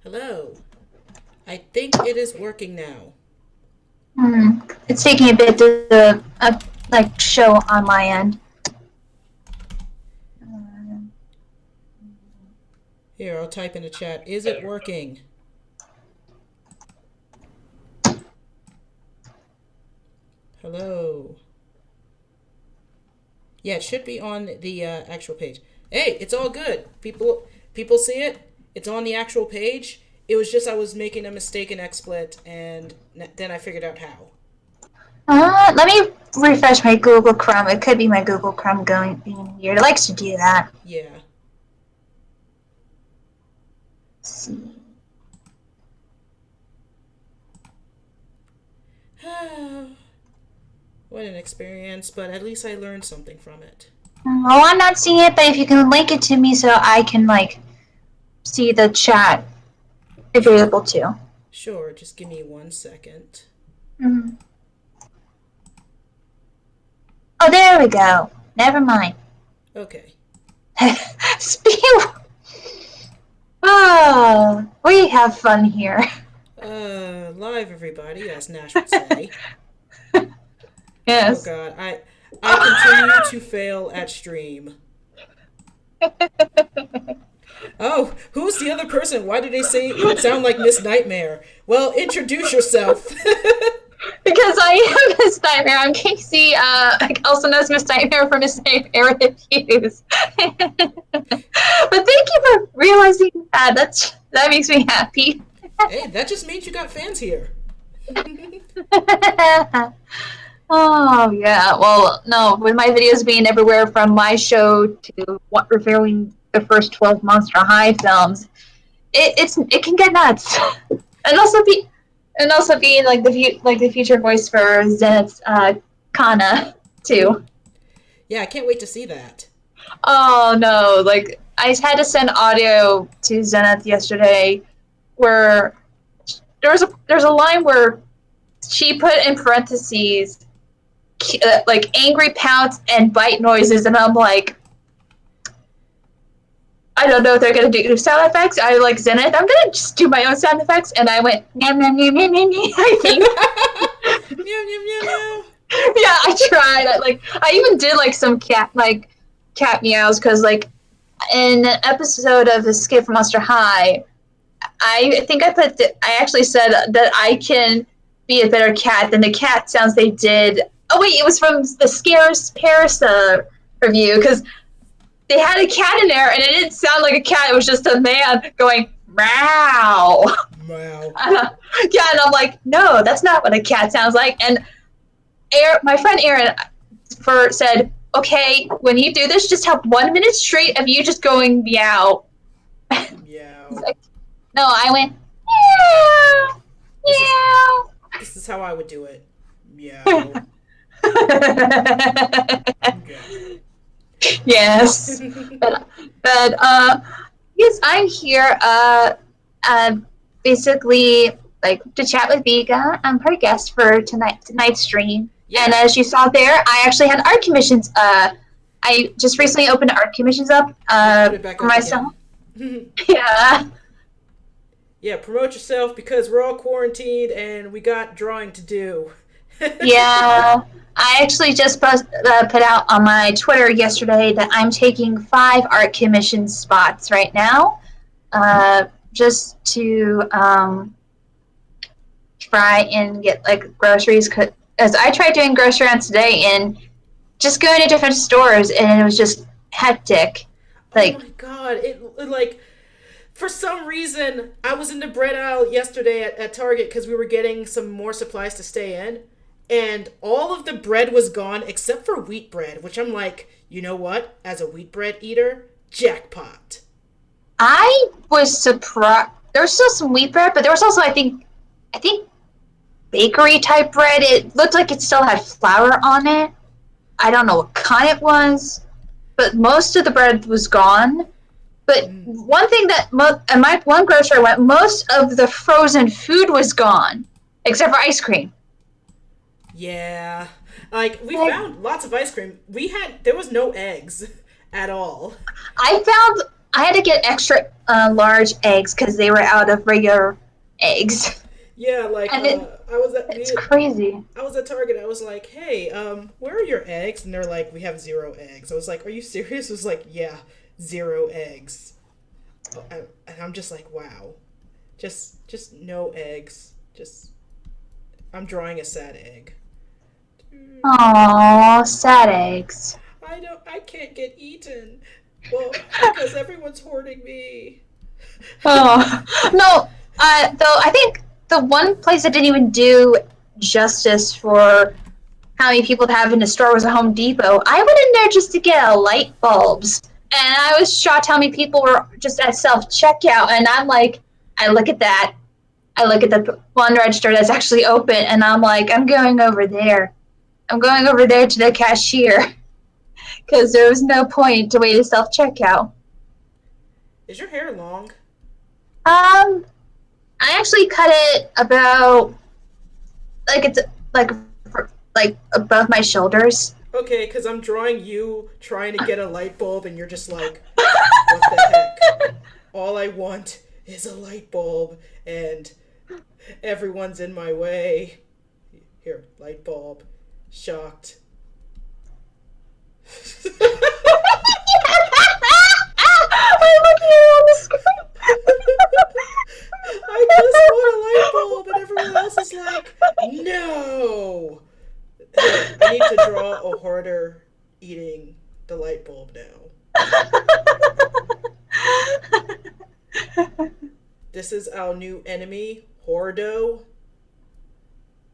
Hello. I think it is working now. It's taking a bit to show on my end. Here, I'll type in the chat. Is it working? Hello. Yeah, it should be on the actual page. Hey, it's all good. People see it. It's on the actual page. It was just I was making a mistake in XSplit, and then I figured out how. Let me refresh my Google Chrome. It could be my Google Chrome being weird. It likes to do that. Yeah. Let's see. What an experience, but at least I learned something from it. Well, I'm not seeing it, but if you can link it to me so I can see the chat if you're able to. Sure, just give me 1 second. Mm-hmm. Oh, there we go. Never mind. Okay. Oh, we have fun here. Live everybody, as Nash would say. Yes. Oh god, I continue to fail at stream. Oh, who's the other person? Why did they sound like Miss Nightmare? Well, introduce yourself. Because I am Miss Nightmare. I'm Casey, also known as Miss Nightmare for Miss Nightmare Reviews. But thank you for realizing that. That makes me happy. Hey, that just means you got fans here. Oh, yeah. Well, no, with my videos being everywhere from my show to reviewing the first 12 Monster High films, it can get nuts. And also being like the future voice for Zenith's Kana too. Yeah, I can't wait to see that. Oh no! Like I had to send audio to Zenith yesterday, where there's a line where she put in parentheses like angry pounce and bite noises, and I'm like, I don't know if they're gonna do sound effects. I like Zenith. I'm gonna just do my own sound effects, and I went meow meow meow meow meow meow. I think. Meow meow meow meow. Yeah, I tried. I even did some cat meows because in an episode of Escape from Monster High, I think I actually said that I can be a better cat than the cat sounds they did. Oh wait, it was from the Scares Paris review because they had a cat in there and it didn't sound like a cat. It was just a man going meow. Wow. Yeah, and I'm like, no, that's not what a cat sounds like. And my friend Aaron said, okay, when you do this, just have 1 minute straight of you just going meow. Meow. Like, no, I went meow, meow. This is how I would do it. Meow. Okay. Yes, but yes, I'm here. Basically, to chat with Viga. I'm her guest for tonight's stream. Yeah. And as you saw there, I actually had art commissions. I just recently opened art commissions up for myself. Yeah. Yeah, promote yourself because we're all quarantined and we got drawing to do. Yeah. I actually just put out on my Twitter yesterday that I'm taking 5 art commission spots right now, just to try and get groceries. As I tried doing grocery runs today and just going to different stores, and it was just hectic. Oh my god! It for some reason I was in the bread aisle yesterday at Target because we were getting some more supplies to stay in. And all of the bread was gone except for wheat bread, which I'm like, you know what? As a wheat bread eater, jackpot. I was surprised. There was still some wheat bread, but there was also, I think bakery type bread. It looked like it still had flour on it. I don't know what kind it was, but most of the bread was gone. But one thing that at my one grocery I went, most of the frozen food was gone, except for ice cream. Yeah, we found lots of ice cream. There was no eggs at all. I had to get extra large eggs because they were out of regular eggs. Yeah, like And it's crazy. I was at Target. I was like, "Hey, where are your eggs?" And they're like, "We have 0 eggs." I was like, "Are you serious?" I was like, "Yeah, 0 eggs." And I'm just like, "Wow, just no eggs. Just I'm drawing a sad egg." Aww, sad eggs. I can't get eaten. Well, because everyone's hoarding me. Oh no. Though I think the one place that didn't even do justice for how many people to have in the store was a Home Depot. I went in there just to get light bulbs, and I was shocked how many people were just at self checkout. And I'm like, I look at that. I look at the one register that's actually open, and I'm like, I'm going over there. I'm going over there to the cashier because there was no point to wait to self checkout. Is your hair long? I actually cut it about like it's like above my shoulders. Okay, because I'm drawing you trying to get a light bulb, and you're just like, what the heck? All I want is a light bulb, and everyone's in my way. Here, light bulb. Shocked. I'm looking on the screen. I just want a light bulb, and everyone else is like, no. I need to draw a hoarder eating the light bulb now. This is our new enemy, Hordo.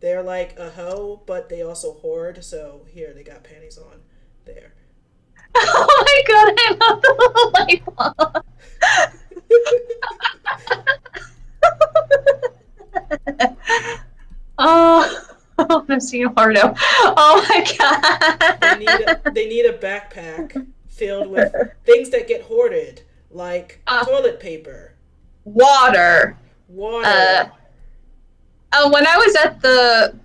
They're like a hoe, but they also hoard. So here, they got panties on. There. Oh my god, I love the little light bulb. Oh, I'm seeing Hardo. Oh my god. They need a backpack filled with things that get hoarded, like toilet paper, water. When I was at the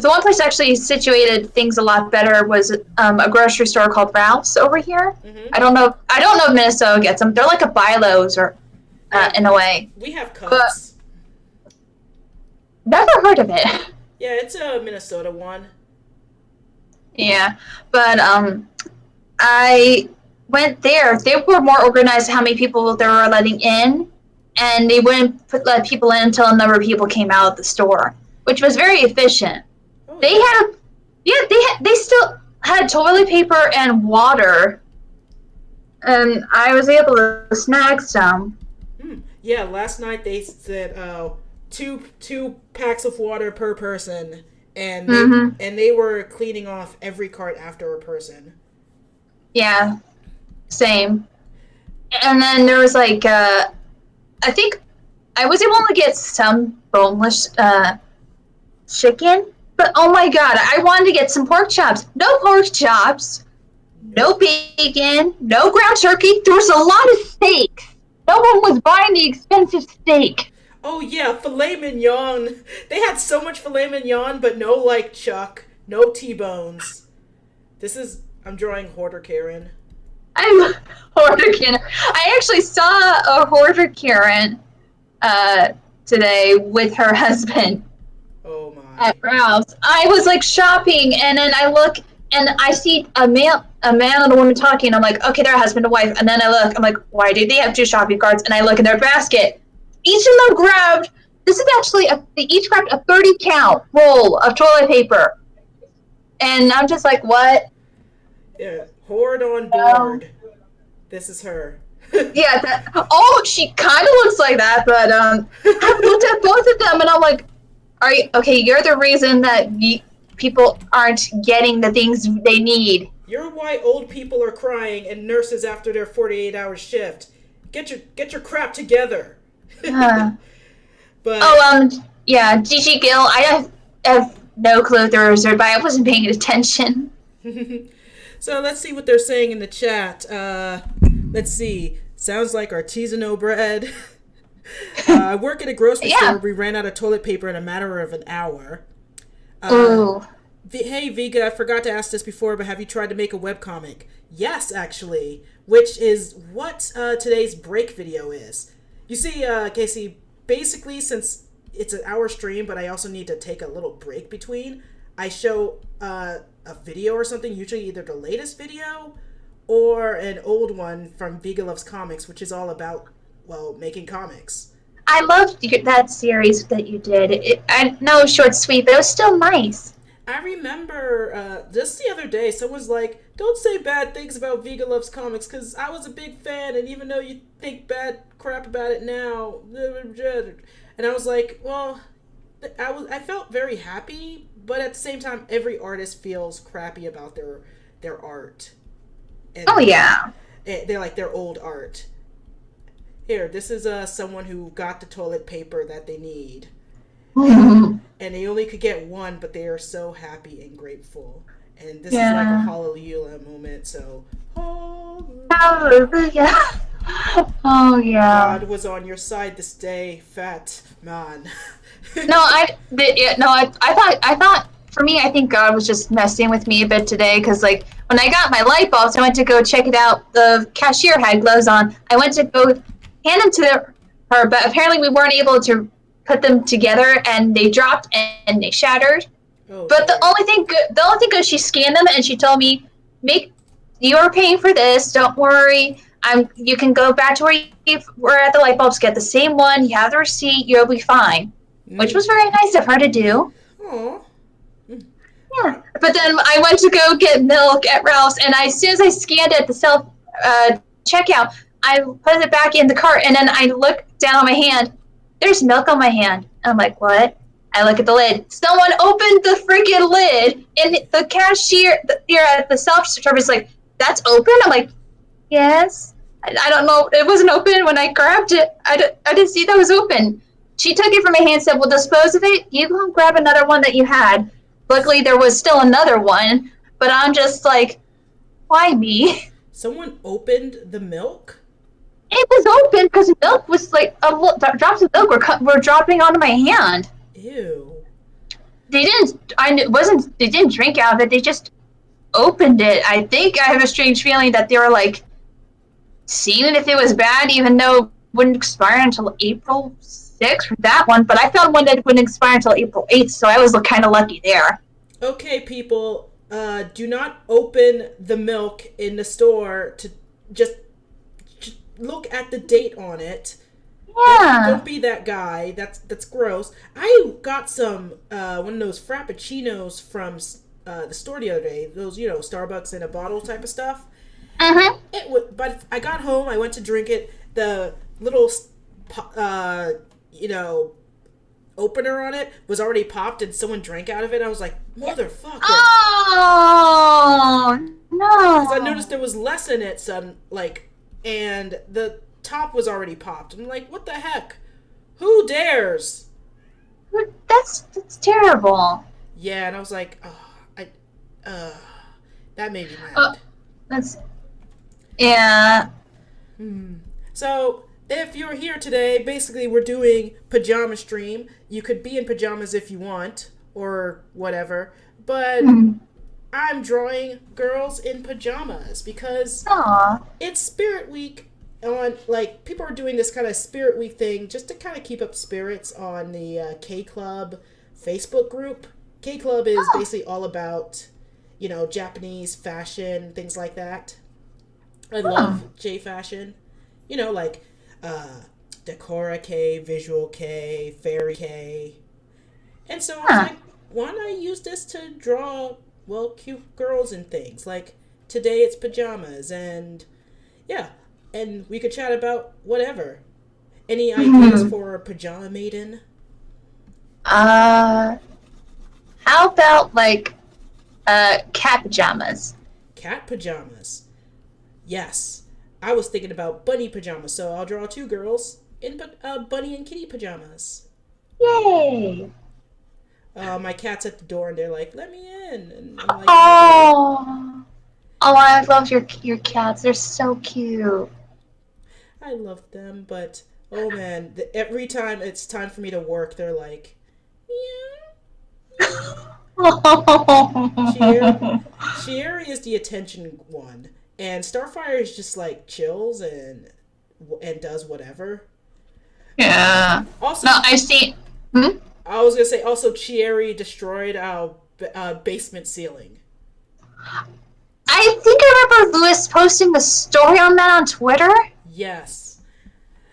one place actually situated things a lot better was a grocery store called Ralph's over here. Mm-hmm. I don't know if Minnesota gets them. They're like a buy lows or in a way. We have Cubs. Never heard of it. Yeah, it's a Minnesota one. Yeah, but I went there. They were more organized how many people they were letting in, and they wouldn't let people in until a number of people came out of the store, which was very efficient. Oh, they still had toilet paper and water, and I was able to snag some. Yeah, last night they said two packs of water per person, and they were cleaning off every cart after a person. Yeah, same. And then there was like I think I was able to get some boneless chicken, but oh my god, I wanted to get some pork chops. No pork chops, no bacon, no ground turkey. There was a lot of steak. No one was buying the expensive steak. Oh yeah, filet mignon. They had so much filet mignon, but no like chuck, no T-bones. I'm drawing Hoarder Karen. I'm Hoarder Karen. I actually saw a Hoarder Karen today with her husband. Oh my. At Ralph's. I was like shopping, and then I look and I see a man and a woman talking. I'm like, okay, they're husband and wife. And then I look, I'm like, why do they have 2 shopping carts? And I look in their basket. Each of them grabbed. This is actually they each grabbed a 30-count roll of toilet paper. And I'm just like, what? Yeah, hoard on board. This is her. Yeah. She kind of looks like that, but I looked at both of them and I'm like, are you okay? You're the reason that people aren't getting the things they need. You're why old people are crying and nurses after their 48-hour shift. Get your crap together. But yeah, Gigi Gill. I have no clue if they're reserved, but I wasn't paying attention. So let's see what they're saying in the chat. Let's see. Sounds like artisanal bread. I work at a grocery store. We ran out of toilet paper in a matter of an hour. Ooh. Hey Viga, I forgot to ask this before, but have you tried to make a webcomic? Yes, actually, which is what today's break video is. You see, Casey, basically, since it's an hour stream, but I also need to take a little break between, I show a video or something, usually either the latest video or an old one from Viga Loves Comics, which is all about, well, making comics. I loved that series that you did. I know it was short, sweet, but it was still nice. I remember just the other day, someone's like, "Don't say bad things about Viga Loves Comics," because I was a big fan, and even though you think bad crap about it now, and I was like, well, I felt very happy, but at the same time, every artist feels crappy about their art, and Oh yeah. they're like their old art. Here, this is someone who got the toilet paper that they need. And they only could get one, but they are so happy and grateful. And this is like a hallelujah moment, so Hallelujah. Oh yeah. God was on your side this day, fat man. No, I thought for me, I think God was just messing with me a bit today because like when I got my light bulbs, I went to go check it out. The cashier had gloves on. I went to go hand them to her, but apparently we weren't able to put them together, and they dropped and they shattered. Oh, But the only thing is she scanned them and she told me, "Make you're paying for this. Don't worry. You can go back to where you were at the light bulbs, get the same one. You have the receipt. You'll be fine." Which was very nice of her to do. Aw. Yeah. But then I went to go get milk at Ralph's, and as soon as I scanned it at the self checkout, I put it back in the cart, and then I looked down on my hand. There's milk on my hand. I'm like, what? I look at the lid. Someone opened the freaking lid, and the cashier here at the self-service is like, "That's open?" I'm like, "Yes." I don't know. It wasn't open when I grabbed it. I didn't see that was open. She took it from my hand and said, "Well, dispose of it. You go and grab another one that you had." Luckily, there was still another one, but I'm just like, why me? Someone opened the milk? It was open because milk was like drops of milk were dropping onto my hand. Ew. They didn't. They didn't drink out of it. They just opened it. I think I have a strange feeling that they were like seeing if it was bad, even though it wouldn't expire until April 6th for that one. But I found one that wouldn't expire until April 8th, so I was kind of lucky there. Okay, people, do not open the milk in the store to just look at the date on it. Yeah. Don't be that guy. That's gross. I got some one of those frappuccinos from the store the other day. Those Starbucks in a bottle type of stuff. But I got home. I went to drink it. The little opener on it was already popped, and someone drank out of it. I was like, motherfucker. Oh no! Because I noticed there was less in it, and the top was already popped. I'm like, what the heck? Who dares? That's terrible. Yeah, and I was like, that made me mad. Yeah. So, if you're here today, basically we're doing pajama stream. You could be in pajamas if you want, or whatever, but I'm drawing girls in pajamas because it's Spirit Week. People are doing this kind of Spirit Week thing just to kind of keep up spirits on the K Club Facebook group. K Club is basically all about, Japanese fashion, things like that. I love J fashion. Decora K, Visual K, Fairy K. And so I was like, why don't I use this to draw, cute girls and things? Like, today it's pajamas, and yeah. And we could chat about whatever. Any ideas for a pajama maiden? How about, cat pajamas? Cat pajamas. Yes. I was thinking about bunny pajamas, so I'll draw two girls in bunny and kitty pajamas. Yay! My cat's at the door, and they're like, "Let me in." And I'm like, oh, I love your cats. They're so cute. I love them, but oh man, every time it's time for me to work, they're like, "Meow." Chieri, Chieri is the attention one, and Starfire is just like chills and does whatever. Yeah. Also, No, I've seen. Hmm? I was gonna say also Chieri destroyed our basement ceiling. I think I remember Lewis posting a story on that on Twitter. Yes.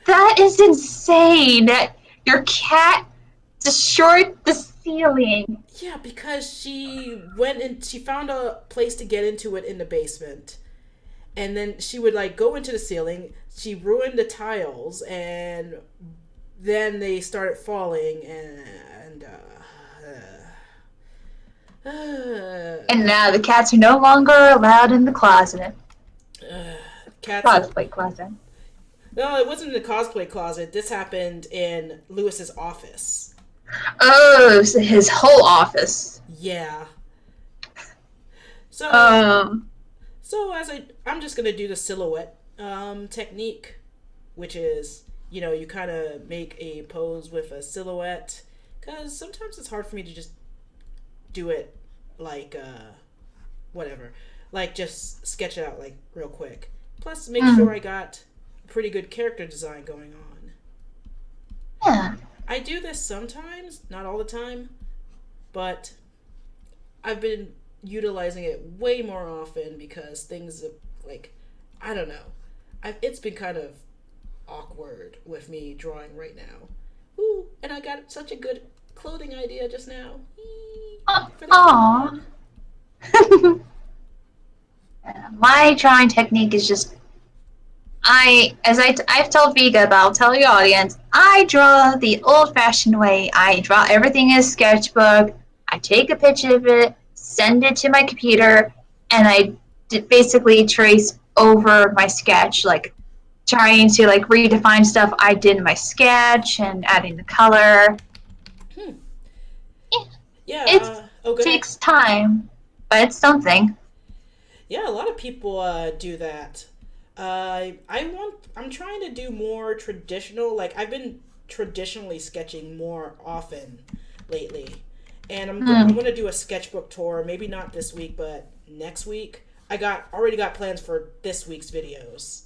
That is insane. That your cat destroyed the ceiling. Yeah, because she went and she found a place to get into it in the basement. And then she would like go into the ceiling. She ruined the tiles, and then they started falling, And now the cats are no longer allowed in the closet. cats. Cosplay closet. No, it wasn't in the cosplay closet. This happened in Lewis's office. Oh, so his whole office. Yeah. So, Um. so I'm just gonna do the silhouette technique, which is you kind of make a pose with a silhouette, because sometimes it's hard for me to just do it like whatever, like just sketch it out like real quick. Plus, make sure I got pretty good character design going on. Yeah. I do this sometimes, not all the time, but I've been utilizing it way more often because things like, I don't know. It's been kind of awkward with me drawing right now. Ooh, and I got such a good clothing idea just now. Aww. My drawing technique is just I've told Viga, but I'll tell the audience, I draw the old-fashioned way. I draw everything in a sketchbook. I take a picture of it, send it to my computer, and I basically trace over my sketch, like trying to like redefine stuff I did in my sketch and adding the color. Yeah. It takes time, but it's something. Yeah, a lot of people do that. I'm trying to do more traditional. Like I've been traditionally sketching more often lately, and I'm gonna do a sketchbook tour. Maybe not this week, but next week. Already got plans for this week's videos.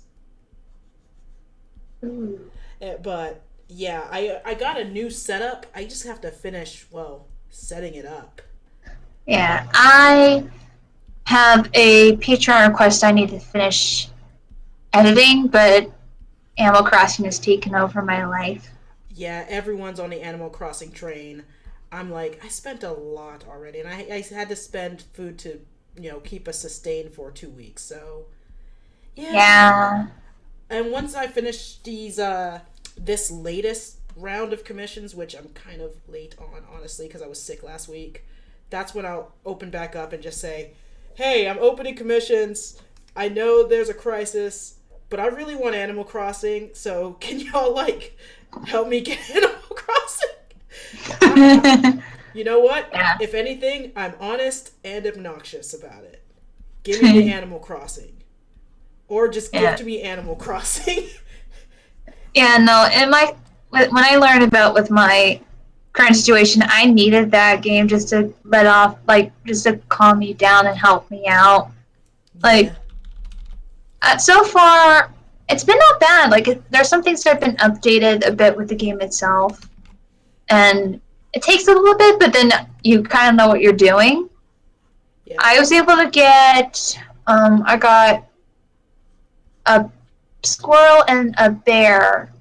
But yeah, I got a new setup. I just have to finish setting it up. Yeah, I have a Patreon request I need to finish editing, but Animal Crossing has taken over my life. Yeah, everyone's on the Animal Crossing train. I'm like, I spent a lot already, and I had to spend food to, keep us sustained for 2 weeks. So, Yeah. And once I finish this latest round of commissions, which I'm kind of late on, honestly, because I was sick last week, that's when I'll open back up and just say, hey, I'm opening commissions. I know there's a crisis, but I really want Animal Crossing, so can y'all, help me get Animal Crossing? You know what? Yeah. If anything, I'm honest and obnoxious about it. Give me the Animal Crossing. Or just give to me Animal Crossing. Yeah, no, and when I learned about with my current situation, I needed that game just to just to calm me down and help me out. So far, it's been not bad. There's some things that have been updated a bit with the game itself, and it takes a little bit, but then you kind of know what you're doing. Yeah. I was able to get, I got a squirrel and a bear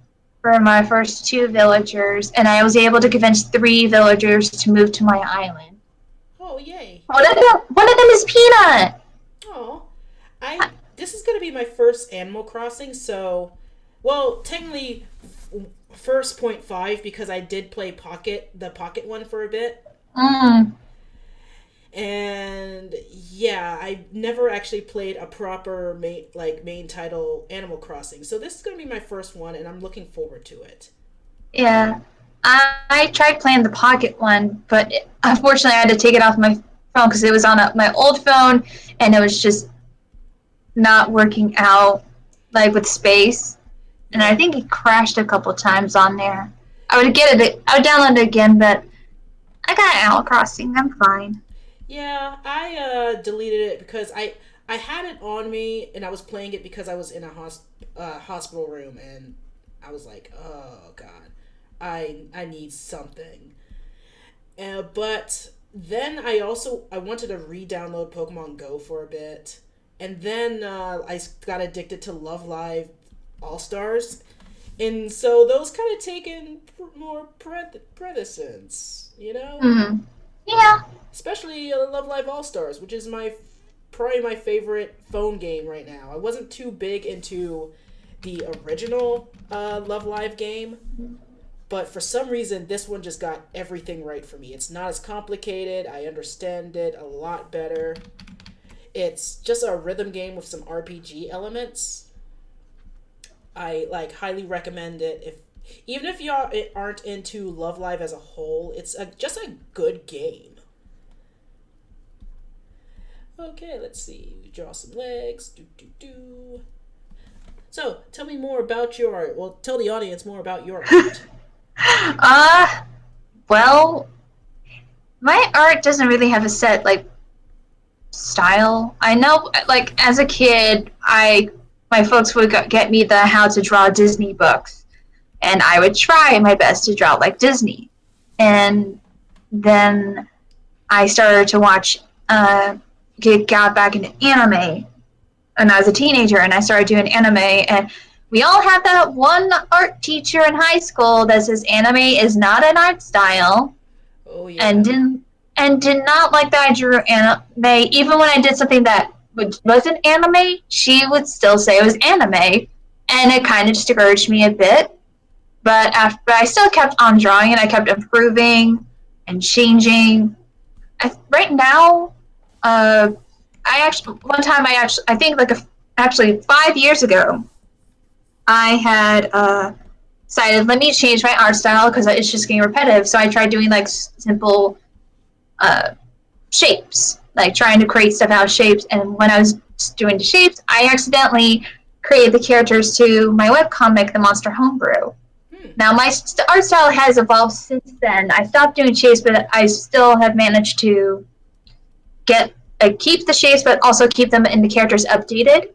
for my first 2 villagers, and I was able to convince 3 villagers to move to my island. Oh, yay. One of them is Peanut! Oh. This is going to be my first Animal Crossing, so... Well, technically, first 0.5, because I did play the Pocket one for a bit. And yeah, I never actually played a proper main title Animal Crossing. So this is going to be my first one, and I'm looking forward to it. Yeah. I tried playing the Pocket one, but unfortunately I had to take it off my phone because it was on my old phone, and it was just not working out, with space. And I think it crashed a couple times on there. I would download it again, but I got Animal Crossing. I'm fine. Yeah, I deleted it because I had it on me and I was playing it because I was in a hospital room and I was like, oh god, I need something. But then I wanted to re-download Pokemon Go for a bit, and then I got addicted to Love Live All Stars, and so those kind of taken more precedence, you know. Hmm. Yeah. Especially Love Live All Stars, which is probably my favorite phone game right now. I wasn't too big into the original Love Live game, but for some reason this one just got everything right for me. It's not as complicated. I understand it a lot better. It's just a rhythm game with some RPG elements. I like highly recommend it if even if y'all aren't into Love Live as a whole, just a good game. Okay, let's see. Draw some legs. Do do do. So, tell me more about your art. Well, tell the audience more about your art. Uh, well, my art doesn't really have a set like style. I know, like as a kid, I my folks would get me the How to Draw Disney books, and I would try my best to draw like Disney. And then I started to watch, got back into anime, and I was a teenager, and I started doing anime, and we all had that one art teacher in high school that says anime is not an art style, Oh and yeah. did not like that I drew anime. Even when I did something that wasn't anime, she would still say it was anime, and it kind of discouraged me a bit. But I still kept on drawing, and I kept improving and changing. Right now, I actually one time I think like actually 5 years ago, I had decided let me change my art style because it's just getting repetitive. So I tried doing like simple uh, shapes, like trying to create stuff out of shapes. And when I was doing the shapes, I accidentally created the characters to my webcomic, The Monster Homebrew. Hmm. Now my art style has evolved since then. I stopped doing shapes, but I still have managed to get keep the shapes, but also keep them in the characters updated.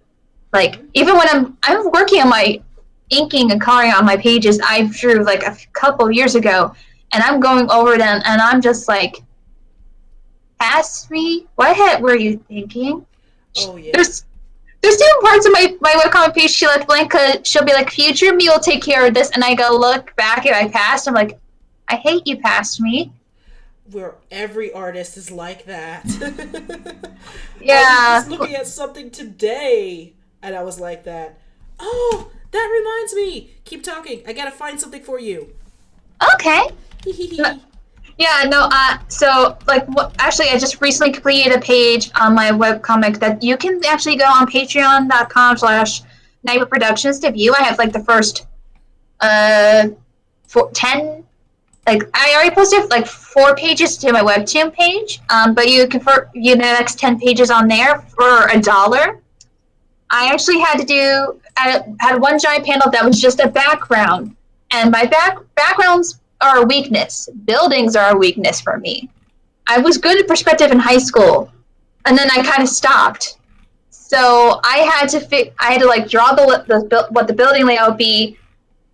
Like Mm-hmm. even when I'm working on my inking and coloring on my pages, I drew like a couple years ago, and I'm going over them, and I'm just like, past me, what were you thinking? Oh yeah. There's there's different parts of my webcomic page she left blank because she'll be like, future me will take care of this, and I go look back at my past. I'm like, I hate you, past me. Where every artist is like that. I was Yeah. just looking at something today and I was like that. Oh, that reminds me. Keep talking. I gotta find something for you. Okay. Yeah, no, so, like, actually, I just recently completed a page on my webcomic that you can actually go on patreon.com/Nightmare Productions to view. I have, like, the first, 10, like, I already posted, like, 4 pages to my webtoon page, but you can, the next 10 pages on there for $1. I actually had one giant panel that was just a background, and my backgrounds are a weakness. Buildings are a weakness for me. I was good at perspective in high school, and then I kind of stopped. So I had to like draw what the building layout would be,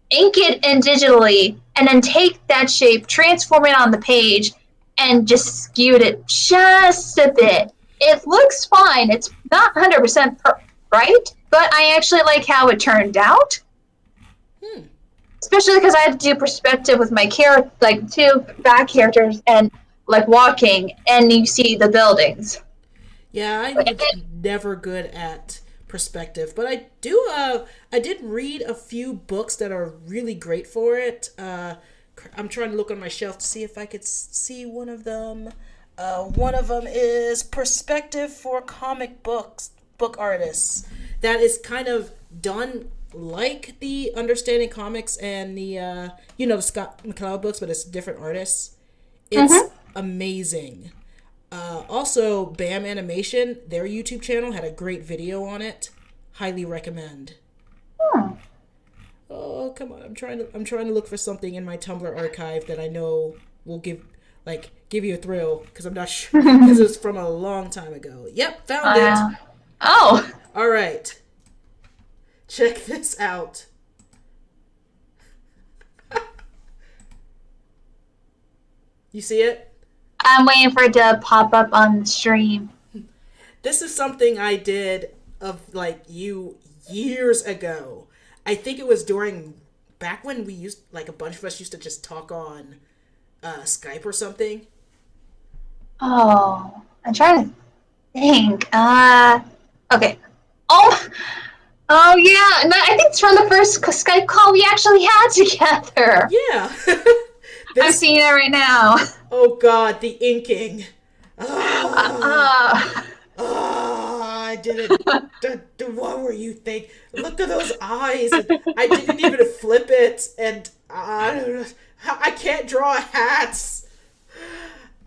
ink it in digitally, and then take that shape, transform it on the page, and just skewed it just a bit. It looks fine. It's not 100% right, but I actually like how it turned out. Hmm. Especially because I had to do perspective with my character, like 2 back characters, and like walking, and you see the buildings. Yeah, I was never good at perspective, but I did read a few books that are really great for it. I'm trying to look on my shelf to see if I could see one of them. One of them is Perspective for book artists. That is kind of done like the Understanding Comics and the the Scott McCloud books, but it's different artists. It's Mm-hmm. amazing. Also, Bam Animation, their YouTube channel had a great video on it. Highly recommend. Hmm. Oh, come on. I'm trying to look for something in my Tumblr archive that I know will give like give you a thrill because I'm not sure because it's from a long time ago. Yep, found it. Oh. All right. Check this out. You see it? I'm waiting for it to pop up on the stream. This is something I did of like years ago. I think it was back when we used like a bunch of us used to just talk on Skype or something. Oh, I'm trying to think. Okay. Oh yeah. No, I think it's from the first Skype call we actually had together. Yeah. I'm seeing it right now. Oh God, the inking. I didn't. What were you thinking? Look at those eyes. I didn't even flip it, and I don't know. I can't draw hats.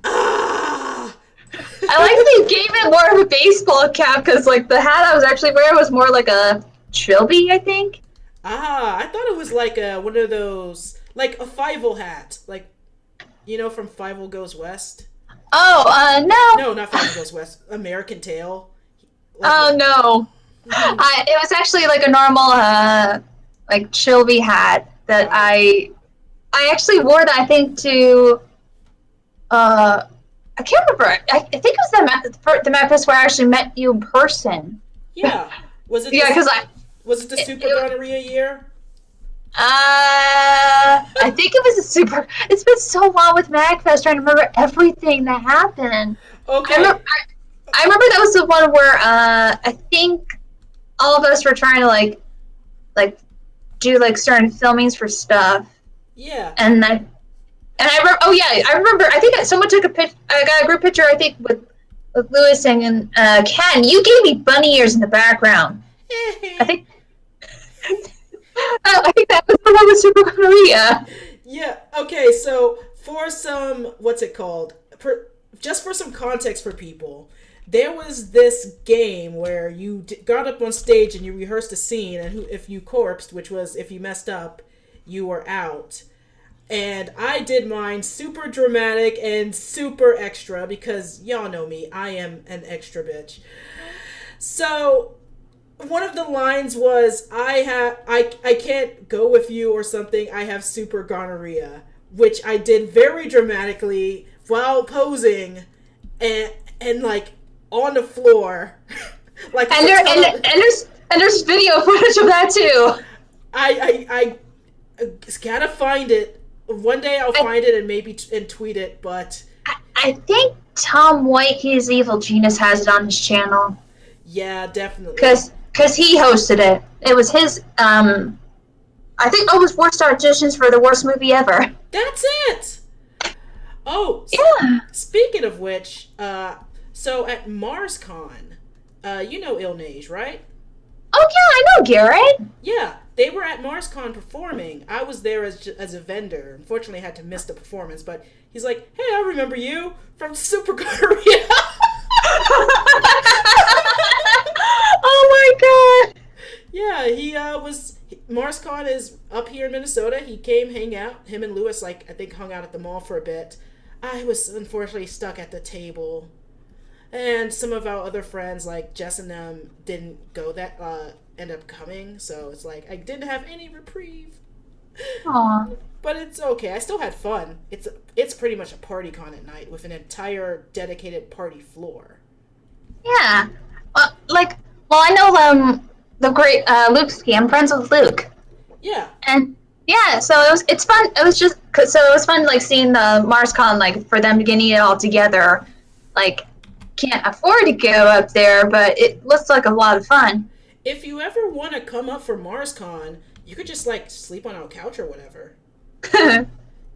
I like that they gave it more of a baseball cap because, like, the hat I was actually wearing was more like a trilby, I think. I thought it was like one of those, like a Fievel hat, like, you know, from Fievel Goes West. Oh, no. No, not Fievel Goes West. American Tail. Like, no. It was actually like a normal, like trilby hat that I actually wore that, I think, to, I can't remember. I think it was the Memphis where I actually met you in person. Yeah. Was it? Yeah, because was it the Super Gonorrhea year? I think it was a super. It's been so long with MagFest trying to remember everything that happened. Okay. I remember that was the one where I think all of us were trying to like do like certain filmings for stuff. Yeah. And I remember. Oh yeah, I remember. I think someone took a picture. I got a group picture. I think with Lewis and Ken. You gave me bunny ears in the background. I think. I think that was the one with Super Gonorrhea. Yeah. Okay. So for some, what's it called? Just for some context for people, there was this game where you got up on stage and you rehearsed a scene, and if you corpsed, which was if you messed up, you were out. And I did mine super dramatic and super extra because y'all know me. I am an extra bitch. So one of the lines was, I can't go with you or something. I have super gonorrhea, which I did very dramatically while posing and like on the floor. Like and there's video footage of that too. I gotta find it. One day I'll find it and maybe tweet it, but I think Tom White, He's Evil Genius, has it on his channel. Yeah, definitely. Because he hosted it. It was his, I think it was worst auditions for the worst movie ever. That's it! Oh, yeah. Speaking of which, so at MarsCon, you know Ilnage, right? Oh yeah, I know Garrett. Yeah, they were at MarsCon performing. I was there as a vendor. Unfortunately, I had to miss the performance, but he's like, "Hey, I remember you from Super Gonorrhea." Oh my god! Yeah, he was. MarsCon is up here in Minnesota. He came hang out. Him and Lewis, like, I think, hung out at the mall for a bit. I was unfortunately stuck at the table. And some of our other friends, like Jess and them, didn't go that, end up coming. So it's like, I didn't have any reprieve. Aww. But it's okay. I still had fun. It's pretty much a party con at night with an entire dedicated party floor. Yeah. I know the great Luke Ski. I'm friends with Luke. Yeah. And yeah, so it's fun. It was fun like seeing the MarsCon, like for them getting it all together. Like, can't afford to go up there, but it looks like a lot of fun. If you ever want to come up for MarsCon, you could just like sleep on our couch or whatever. Yeah,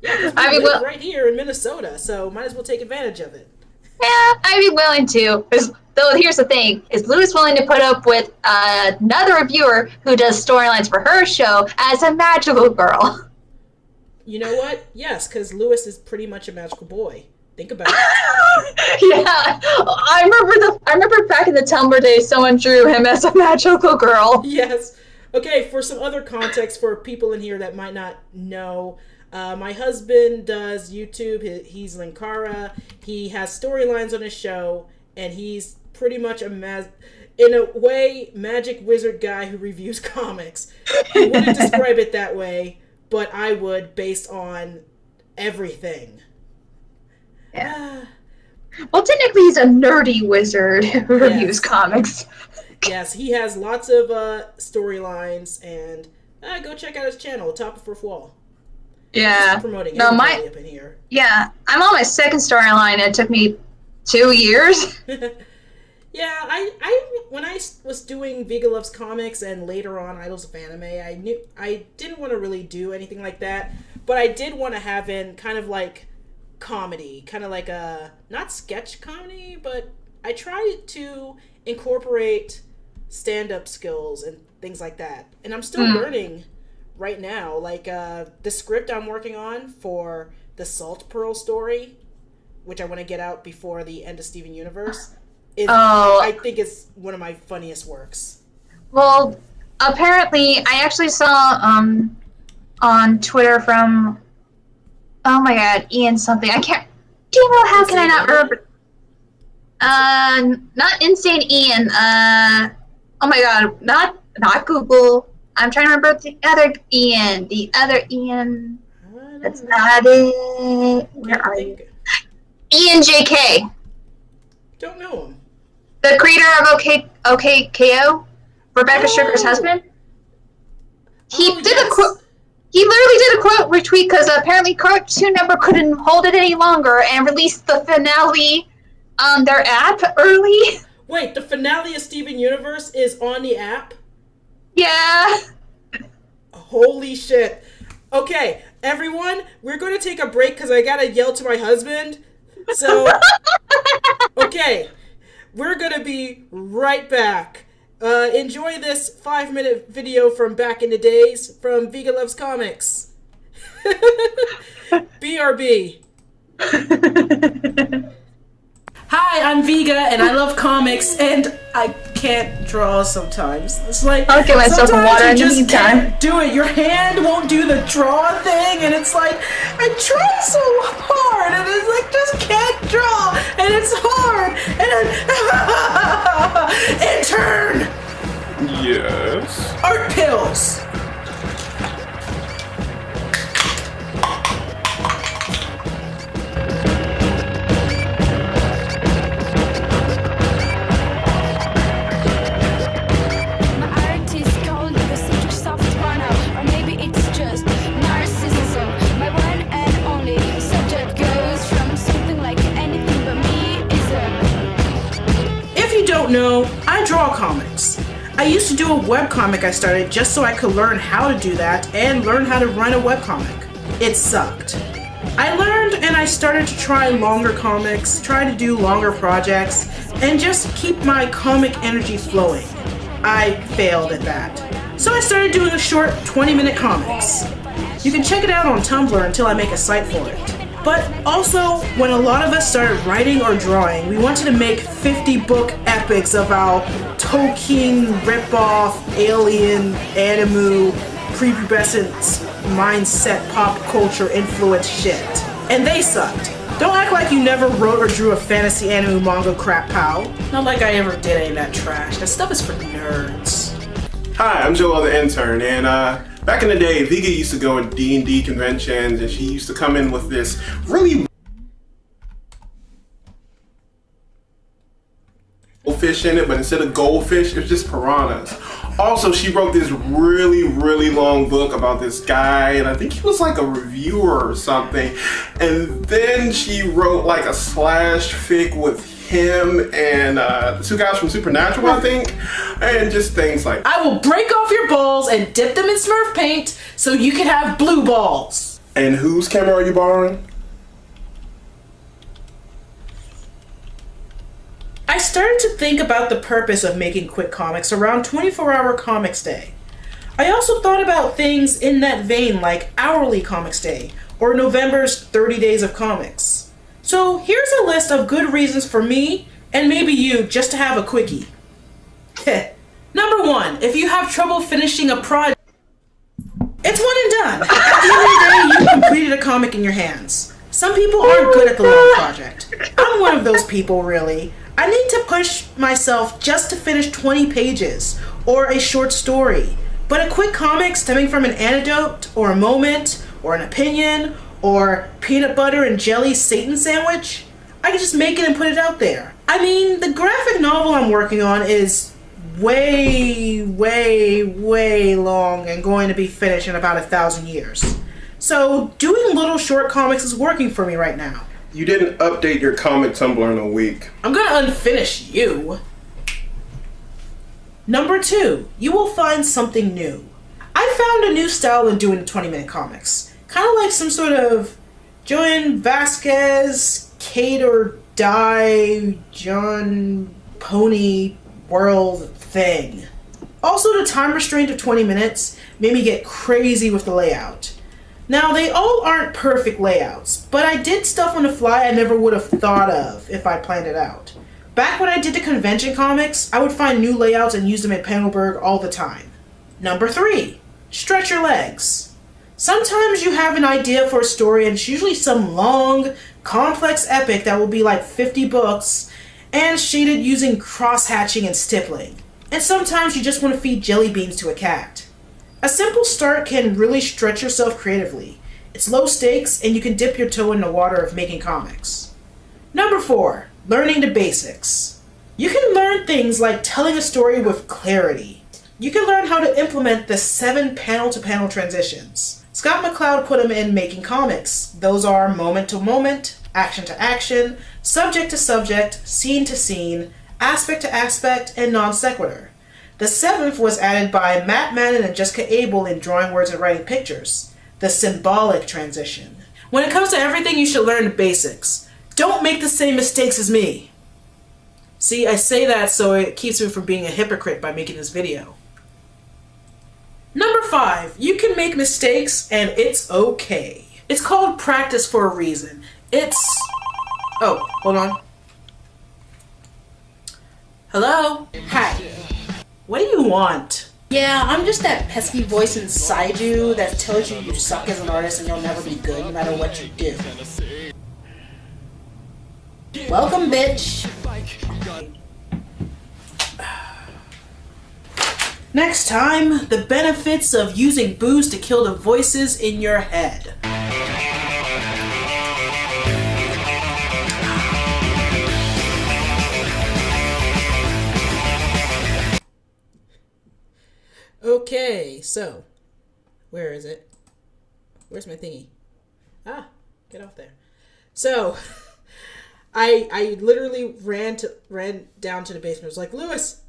because we live right here in Minnesota, so might as well take advantage of it. Yeah, I'd be willing to. Though here's the thing: is Lewis willing to put up with another reviewer who does storylines for her show as a magical girl? You know what? Yes, because Lewis is pretty much a magical boy. Think about it. Yeah, I remember back in the Tumblr days, someone drew him as a magical girl. Yes. Okay, for some other context for people in here that might not know, My husband does YouTube. He's Linkara. He has storylines on his show, and he's pretty much in a way, magic wizard guy who reviews comics. He wouldn't describe it that way, but I would, based on everything. Yeah. Well, technically, he's a nerdy wizard who reviews comics. Yes, he has lots of storylines, and go check out his channel, Top of Fourth Wall. Yeah. Promoting everybody up in here. Yeah, I'm on my second storyline. It took me 2 years. Yeah, I when I was doing Viga Loves Comics and later on Idols of Anime, I didn't want to really do anything like that, but I did want to have in kind of like comedy, kind of like a not sketch comedy, but I tried to incorporate stand-up skills and things like that. And I'm still learning right now. Like the script I'm working on for the Salt Pearl story, which I want to get out before the end of Steven Universe. I think it's one of my funniest works. Well, apparently, I actually saw on Twitter from, oh my god, Ian something. I can't. Do you know how can I not remember? Not Insane Ian. Oh my god, not Google. I'm trying to remember the other Ian. The other Ian. That's not it. Where are you? Ian JK. Don't know him. The creator of OKKO, Rebecca Sugar's husband. He did a quote. He literally did a quote retweet because apparently Cartoon Network couldn't hold it any longer and released the finale on their app early. Wait, the finale of Steven Universe is on the app? Yeah. Holy shit. Okay, everyone, we're going to take a break because I gotta yell to my husband. So, okay, we're going to be right back. Enjoy this 5-minute video from back in the days from Viga Loves Comics. BRB. Hi, I'm Viga, and I love comics, and I can't draw sometimes. It's like, I'll get myself some water in the meantime. Can't do it. Your hand won't do the draw thing, and it's like, I try so hard, and it's like, just can't draw, and it's hard, and then, intern! Yes? Art pills! No, I draw comics. I used to do a webcomic I started just so I could learn how to do that and learn how to run a webcomic. It sucked. I learned and I started to try longer comics, try to do longer projects, and just keep my comic energy flowing. I failed at that. So I started doing a short 20-minute comics. You can check it out on Tumblr until I make a site for it. But also, when a lot of us started writing or drawing, we wanted to make 50-book epics of our Tolkien ripoff, alien, anime, prepubescent mindset, pop culture influence shit. And they sucked. Don't act like you never wrote or drew a fantasy anime manga crap, pal. Not like I ever did any of that trash. That stuff is for nerds. Hi, I'm Joel the intern, and back in the day, Viga used to go to D&D conventions, and she used to come in with this really goldfish in it, but instead of goldfish, it was just piranhas. Also, she wrote this really long book about this guy, and I think he was like a reviewer or something. And then she wrote like a slash fic with him and the two guys from Supernatural, I think, and just things like, I will break off your balls and dip them in Smurf paint so you can have blue balls. And whose camera are you borrowing? I started to think about the purpose of making quick comics around 24-hour Comics Day. I also thought about things in that vein like hourly Comics Day or November's 30 Days of Comics. So here's a list of good reasons for me, and maybe you, just to have a quickie. Number 1, if you have trouble finishing a project, it's one and done. At the end of the day, you completed get a comic in your hands. Some people aren't good at the long project. I'm one of those people, really. I need to push myself just to finish 20 pages, or a short story. But a quick comic stemming from an anecdote, or a moment, or an opinion, or peanut butter and jelly Satan sandwich, I can just make it and put it out there. I mean, the graphic novel I'm working on is way long and going to be finished in about 1,000 years. So doing little short comics is working for me right now. You didn't update your comic Tumblr in a week. I'm gonna unfinish you. Number 2, you will find something new. I found a new style in doing 20-minute comics. Kind of like some sort of Joan Vasquez, Kate or Die, John Pony world thing. Also, the time restraint of 20 minutes made me get crazy with the layout. Now, they all aren't perfect layouts, but I did stuff on the fly I never would have thought of if I planned it out. Back when I did the convention comics, I would find new layouts and use them at Panelberg all the time. Number 3, stretch your legs. Sometimes you have an idea for a story and it's usually some long, complex epic that will be like 50 books and shaded using cross-hatching and stippling. And sometimes you just want to feed jelly beans to a cat. A simple start can really stretch yourself creatively. It's low stakes and you can dip your toe in the water of making comics. Number 4, learning the basics. You can learn things like telling a story with clarity. You can learn how to implement the 7 panel-to-panel transitions. Scott McCloud put them in making comics. Those are moment to moment, action to action, subject to subject, scene to scene, aspect to aspect, and non sequitur. The 7th was added by Matt Madden and Jessica Abel in Drawing Words and Writing Pictures, the symbolic transition. When it comes to everything, you should learn the basics. Don't make the same mistakes as me. See, I say that so it keeps me from being a hypocrite by making this video. Number 5, you can make mistakes and it's okay. It's called practice for a reason. Oh, hold on. Hello? Hi. What do you want? Yeah, I'm just that pesky voice inside you that tells you you suck as an artist and you'll never be good no matter what you do. Welcome, bitch. Next time, the benefits of using booze to kill the voices in your head. Okay, so, where is it? Where's my thingy? Ah, get off there. So, I literally ran down to the basement. I was like, Lewis,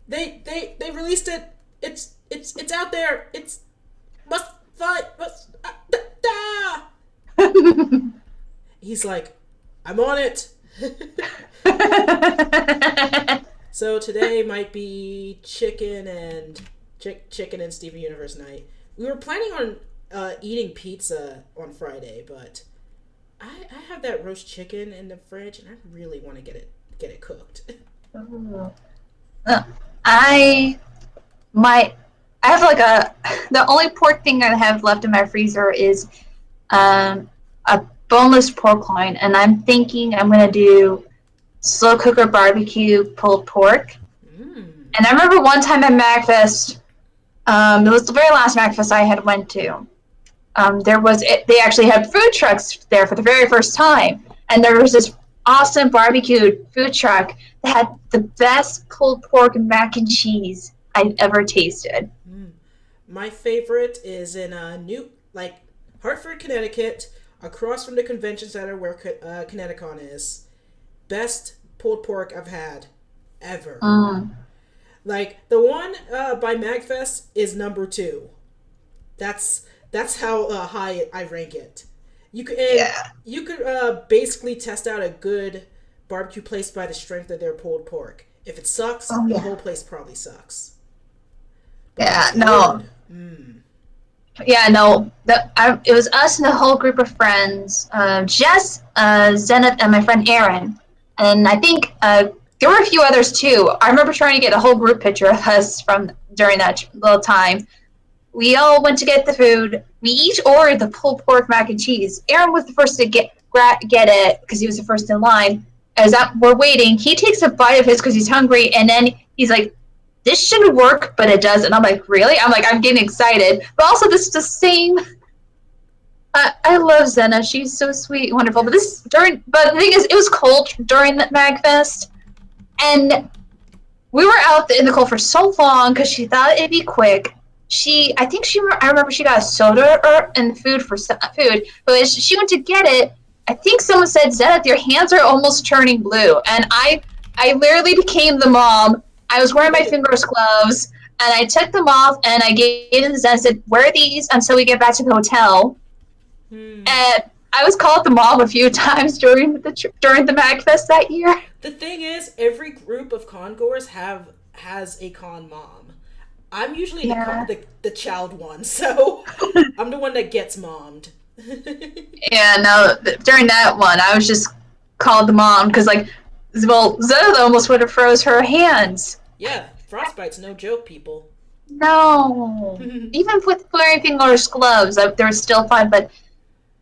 they released it. It's out there. Must. He's like, I'm on it. So today might be chicken and Steven Universe night. We were planning on eating pizza on Friday, but I have that roast chicken in the fridge, and I really want to get it cooked. I have the only pork thing I have left in my freezer is a boneless pork loin, and I'm thinking I'm gonna do slow cooker barbecue pulled pork. And I remember one time at MagFest, it was the very last MagFest I had went to. They actually had food trucks there for the very first time, and there was this awesome barbecued food truck that had the best pulled pork and mac and cheese I've ever tasted. My favorite is in Hartford, Connecticut, across from the convention center where Connecticon is. Best pulled pork I've had ever. Like the one by MagFest is number 2. That's how high I rank it. You could basically test out a good barbecue place by the strength of their pulled pork. If it sucks, the whole place probably sucks. But it was us and a whole group of friends. Jess, Zenith, and my friend Aaron. And I think there were a few others too. I remember trying to get a whole group picture of us from during that little time. we all went to get the food. We each ordered the pulled pork mac and cheese. Aaron was the first to get it because he was the first in line. As we're waiting, he takes a bite of his because he's hungry, and then he's like, "This shouldn't work, but it does." And I'm like, "Really?" I'm getting excited, but also this is the same. I love Zena. She's so sweet, and wonderful. But the thing is, it was cold during the MagFest, and we were out in the cold for so long because she thought it'd be quick. I remember she got a soda and food for food, but as she went to get it, I think someone said, "Zena, your hands are almost turning blue," and I literally became the mom. I was wearing my fingers gloves, and I took them off, and I gave it to Zena and said, "Wear these until we get back to the hotel." And I was called the mom a few times during the MagFest that year. The thing is, every group of congoers has a con mom. I'm usually the child one, so I'm the one that gets mommed. Yeah, no, during that one, I was just called the mom because, Zena almost would have froze her hands. Yeah, frostbite's no joke, people. No. Even with wearing fingerless gloves, they were still fine, but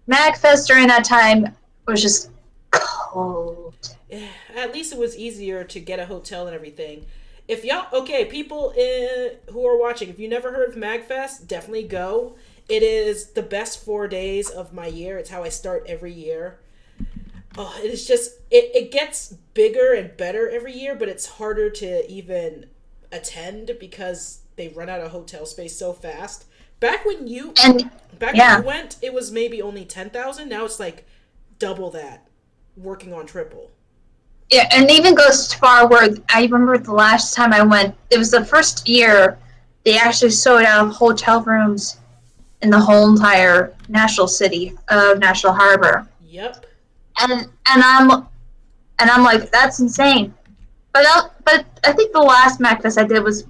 MagFest during that time was just cold. Yeah, at least it was easier to get a hotel and everything. If people who are watching, if you never heard of MagFest, definitely go. It is the best 4 days of my year. It's how I start every year. Oh, it is just, it gets bigger and better every year, but it's harder to even attend because they run out of hotel space so fast. Back when you went, it was maybe only 10,000. Now it's like double that, working on triple. Yeah, and it even goes far where I remember the last time I went, it was the first year they actually sold out of hotel rooms in the whole entire national city of National Harbor. Yep. And I'm like, that's insane. But I think the last MagFest I did was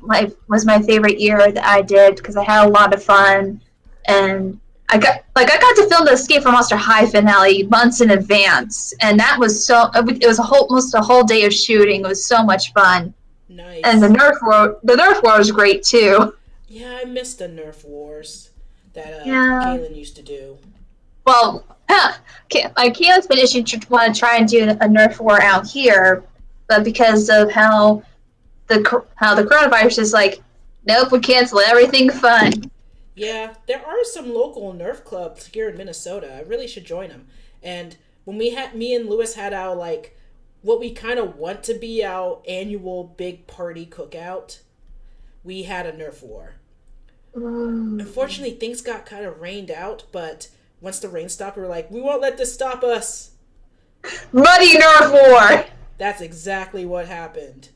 my favorite year that I did because I had a lot of fun, and I got to film the Escape from Monster High finale months in advance, and that was it was almost a whole day of shooting. It was so much fun. Nice. And the Nerf War was great too. Yeah, I missed the Nerf Wars that Kaylin used to do. Well, Kaylin's been itching to want to try and do a Nerf War out here, but because of how the coronavirus is like, nope, we cancel everything fun. Yeah, there are some local Nerf clubs here in Minnesota. I really should join them. And when me and Lewis had our what we kind of want to be our annual big party cookout, we had a Nerf War. Unfortunately, things got kind of rained out, but once the rain stopped, we were like, we won't let this stop us. Muddy Nerf War! That's exactly what happened.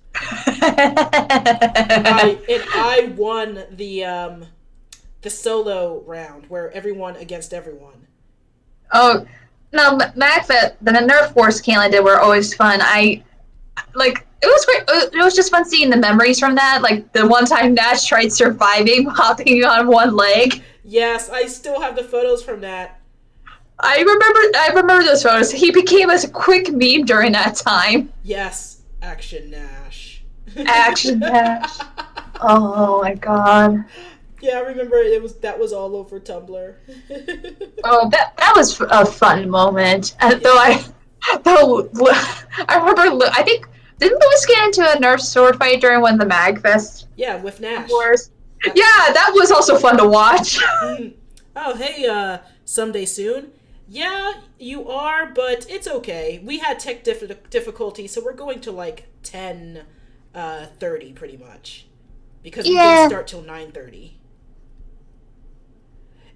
I won the solo round where everyone against everyone. Oh, no, MagFest, the Nerf Wars Kaylin did were always fun. It was great. It was just fun seeing the memories from that. Like the one time Nash tried surviving hopping on one leg. Yes, I still have the photos from that. I remember those photos. He became a quick meme during that time. Yes, Action Nash. Action Nash. Oh my god. Yeah, I remember that was all over Tumblr. Oh, that was a fun moment. I remember. I think didn't Lewis get into a Nerf sword fight during one of the MagFest? Yeah, with Nash. Wars? Yeah, that was also fun to watch. Oh, hey, someday soon. Yeah, you are, but it's okay. We had tech difficulty, so we're going to 10:30 pretty much, because we didn't start till 9:30.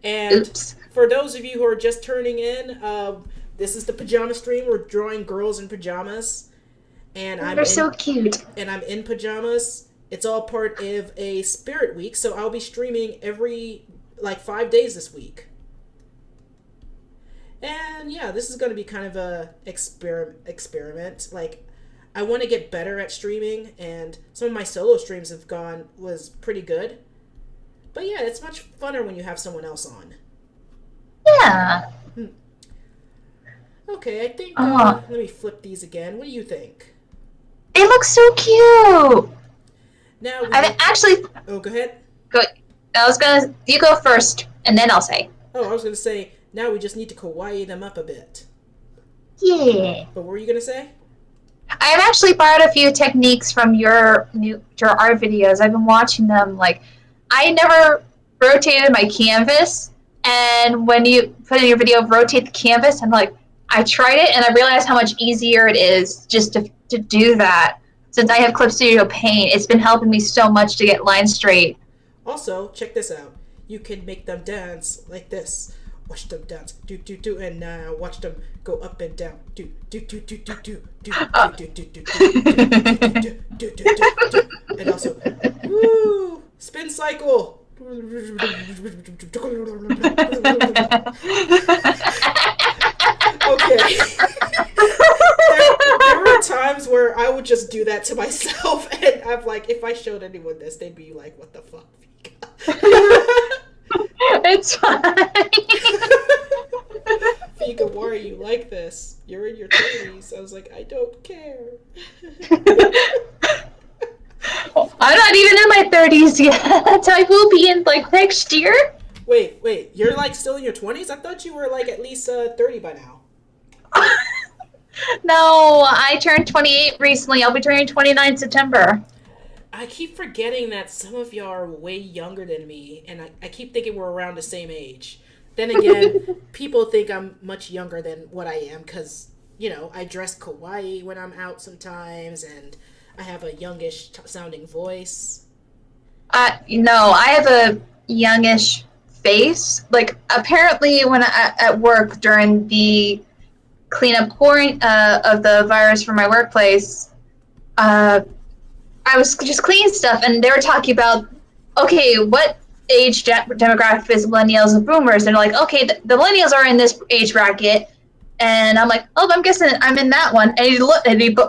And for those of you who are just turning in, this is the pajama stream. We're drawing girls in pajamas, and they're so cute. And I'm in pajamas. It's all part of a Spirit Week, so I'll be streaming every 5 days this week. And yeah, this is going to be kind of a experiment. I want to get better at streaming, and some of my solo streams was pretty good. But yeah, it's much funner when you have someone else on. Yeah. Okay, I think, let me flip these again. What do you think? They look so cute. Now, actually... Oh, go ahead. Good. You go first, and then I'll say. Oh, I was gonna say, now we just need to kawaii them up a bit. Yeah. But what were you gonna say? I've actually borrowed a few techniques from your art videos. I've been watching them. Like, I never rotated my canvas, and when you put in your video, rotate the canvas, and like, I tried it, and I realized how much easier it is just to do that. Since I have Clip Studio Paint, it's been helping me so much to get lines straight. Also, check this out. You can make them dance like this. Watch them dance, do do do, and now watch them go up and down, do do do do do do do do do do do do do, and also, woo, spin cycle. Okay. There were times where I would just do that to myself, and I'm like, if I showed anyone this, they'd be like, "What the fuck, Vika?" It's fine. Vika, why are you like this? You're in your 30s. I was like, I don't care. I'm not even in my 30s yet. I will be in like next year. Wait, you're like still in your 20s? I thought you were like at least 30 by now. No, I turned 28 recently. I'll be turning 29 in September. I keep forgetting that some of y'all are way younger than me, and I keep thinking we're around the same age. Then again, people think I'm much younger than what I am because, you know, I dress kawaii when I'm out sometimes, and I have a youngish sounding voice. No, I have a youngish face. Like, apparently when I at work during the cleanup of the virus for my workplace, I was just cleaning stuff, and they were talking about, okay, what age demographic is millennials and boomers? And they're like, okay, the millennials are in this age bracket. And I'm like, oh, I'm guessing I'm in that one. And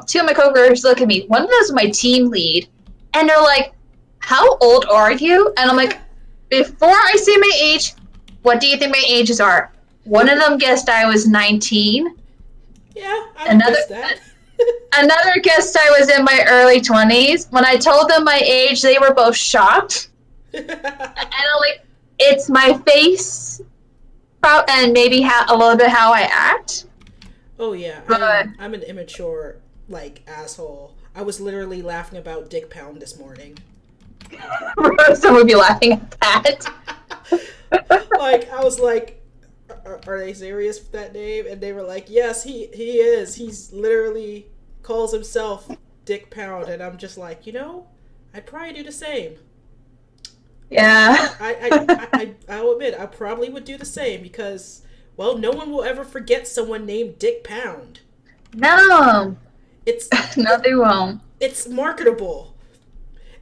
two of my coworkers look at me. One of those is my team lead. And they're like, how old are you? And I'm like, before I say my age, what do you think my ages are? One of them guessed I was 19. Yeah, I guessed that. Another guessed I was in my early 20s. When I told them my age, they were both shocked. And I'm like, it's my face, and maybe a little bit how I act. Oh yeah, I'm an immature like asshole. I was literally laughing about Dick Pound this morning. Some would be laughing at that. Like, I was like, are they serious with that name? And they were like, yes, he is. He's literally calls himself Dick Pound, and I'm just like, you know, I'd probably do the same. Yeah. I'll admit, I probably would do the same because, well, no one will ever forget someone named Dick Pound. No. No, they won't. It's marketable.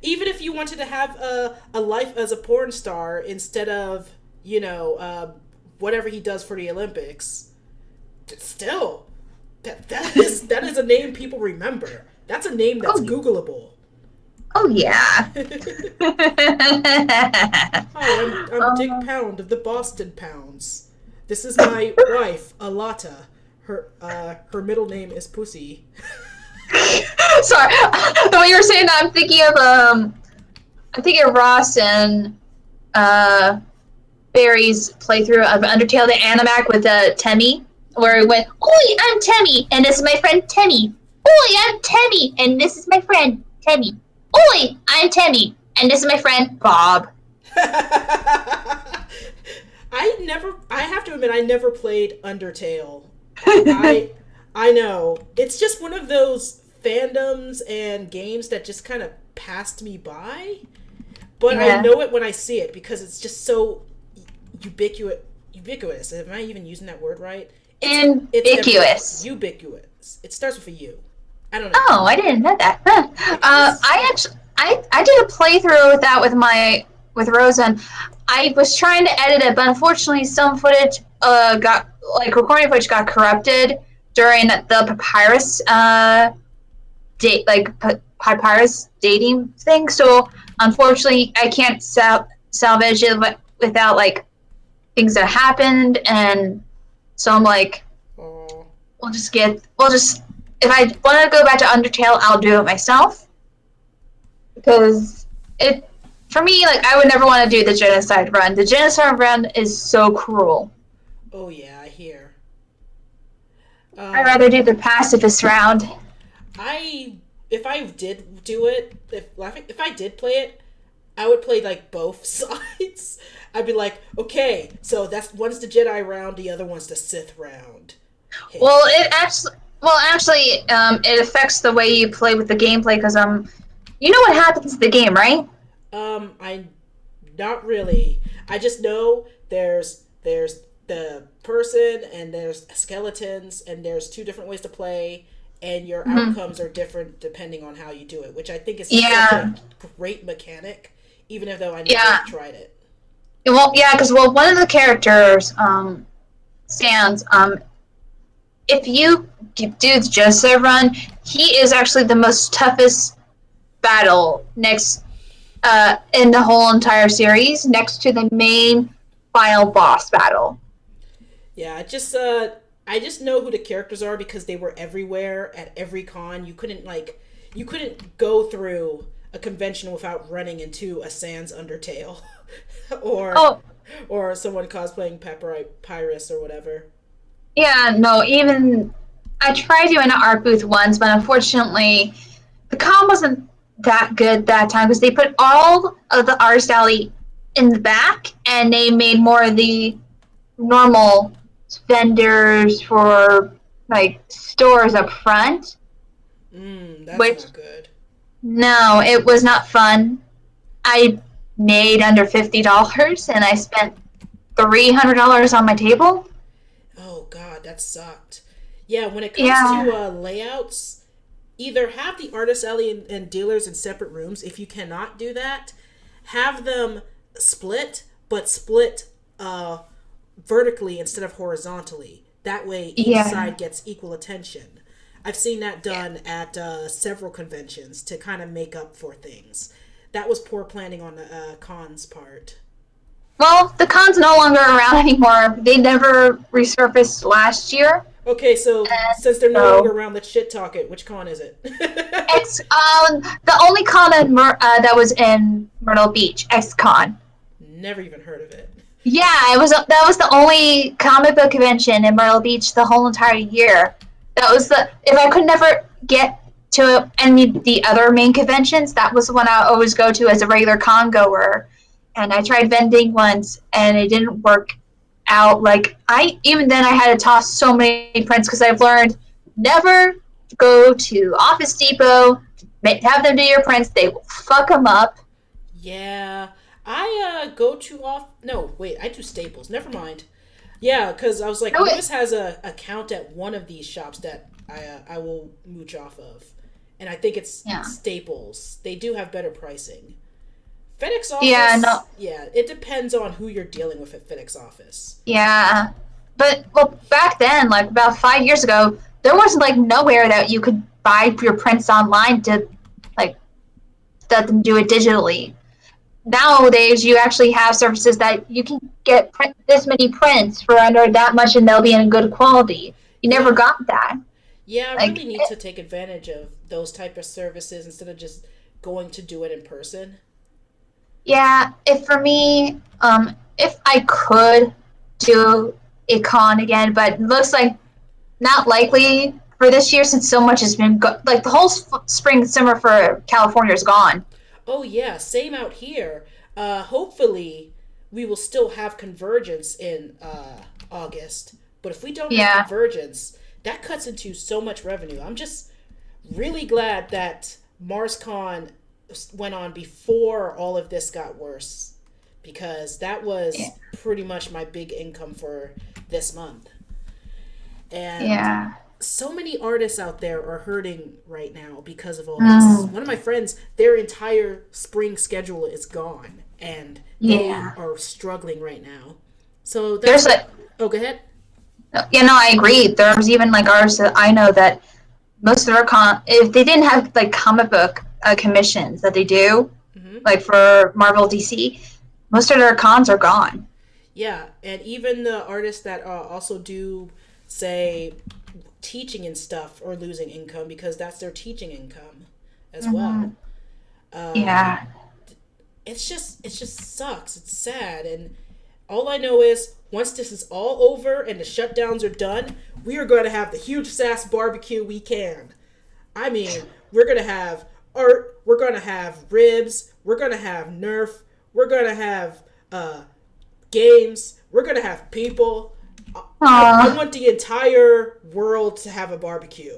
Even if you wanted to have a life as a porn star instead of, you know, whatever he does for the Olympics, still, that is a name people remember. That's a name that's Googleable. Oh, yeah. Hi, I'm Dick Pound of the Boston Pounds. This is my wife, Alata. Her middle name is Pussy. Sorry, when you were saying that, I'm thinking of Ross and Barry's playthrough of Undertale the Animac with Temmie, where he went, "Oi, I'm Temmie, and this is my friend Temmie. Oi, I'm Temmie, and this is my friend Temmie. Oi, I'm Temmie, and this is my friend Bob." I have to admit, I never played Undertale. I know. It's just one of those fandoms and games that just kind of passed me by. But yeah. I know it when I see it because it's just so ubiquitous. Am I even using that word right? Ubiquitous. Ubiquitous. It starts with a U. I don't know. Oh, I didn't know that. Huh. I did a playthrough with that with Rosen. I was trying to edit it, but unfortunately some footage recording footage got corrupted during the Papyrus Papyrus dating thing. So unfortunately I can't salvage it without like things that happened, and so I'm like, we'll just if I want to go back to Undertale, I'll do it myself because for me, like, I would never want to do the genocide run. The genocide run is so cruel. Oh yeah, I hear. I'd rather do the pacifist round. If I did do it, if I did play it, I would play like both sides. I'd be like, okay, so that's one's the Jedi round, the other one's the Sith round. Hey. Well, it affects the way you play with the gameplay because you know what happens in the game, right? I not really. I just know there's the person and there's skeletons and there's two different ways to play and your outcomes are different depending on how you do it, which I think is such a great mechanic, even though I never tried it. Well, yeah, because one of the characters, Sans, if you do the Joseph run, he is actually the most toughest battle next in the whole entire series, next to the main final boss battle. Yeah, I just know who the characters are because they were everywhere at every con. You couldn't go through a convention without running into a Sans Undertale or someone cosplaying Pyrus or whatever. Yeah, no, even I tried doing an art booth once, but unfortunately the con wasn't that good that time because they put all of the artist alley in the back and they made more of the normal vendors for like stores up front. That's not good. No, it was not fun. I made under $50 and I spent $300 on my table. Oh god, that sucked. Yeah, when it comes to layouts, either have the artist alley and dealers in separate rooms. If you cannot do that, have them split, but split vertically instead of horizontally. That way each side gets equal attention. I've seen that done at several conventions to kind of make up for things. That was poor planning on the con's part. Well, the con's no longer around anymore. They never resurfaced last year. Okay, so since they're no longer around, let's shit talk it. Which con is it? It's the only con that was in Myrtle Beach, X-Con. Never even heard of it. Yeah, that was the only comic book convention in Myrtle Beach the whole entire year. That was if I could never get to any of the other main conventions, that was the one I always go to as a regular con goer. And I tried vending once, and it didn't work out. Like even then I had to toss so many prints because I've learned never go to Office Depot, have them do your prints. They will fuck them up. Yeah, I go to I do Staples. Never mind. Yeah, because I was like, Lewis has a account at one of these shops that I will mooch off of, and I think it's Staples. They do have better pricing. FedEx office. Yeah, it depends on who you're dealing with at FedEx office. Yeah, but back then, like about 5 years ago, there was like nowhere that you could buy your prints online to like let them do it digitally. Nowadays, you actually have services that you can get this many prints for under that much, and they'll be in good quality. You never got that. Yeah, I really need to take advantage of those type of services instead of just going to do it in person. Yeah, if I could do a con again, but it looks like not likely for this year since so much has been like the whole spring summer for California is gone. Oh yeah, same out here. Hopefully we will still have Convergence in August, but if we don't have Convergence, that cuts into so much revenue. I'm just really glad that MarsCon went on before all of this got worse, because that was pretty much my big income for this month. And so many artists out there are hurting right now because of all this. One of my friends, their entire spring schedule is gone, and they are struggling right now. So that's go ahead. I agree. There's even like artists that I know that most of their if they didn't have like comic book commissions that they do, like for Marvel, DC, most of their cons are gone. Yeah, and even the artists that also do, say, teaching and stuff are losing income because that's their teaching income as well. it just sucks. It's sad. And all I know is once this is all over and the shutdowns are done, we are going to have the huge sass barbecue we can. I mean, we're going to have art, we're going to have ribs, we're going to have Nerf, we're going to have games, we're going to have people. I want the entire world to have a barbecue.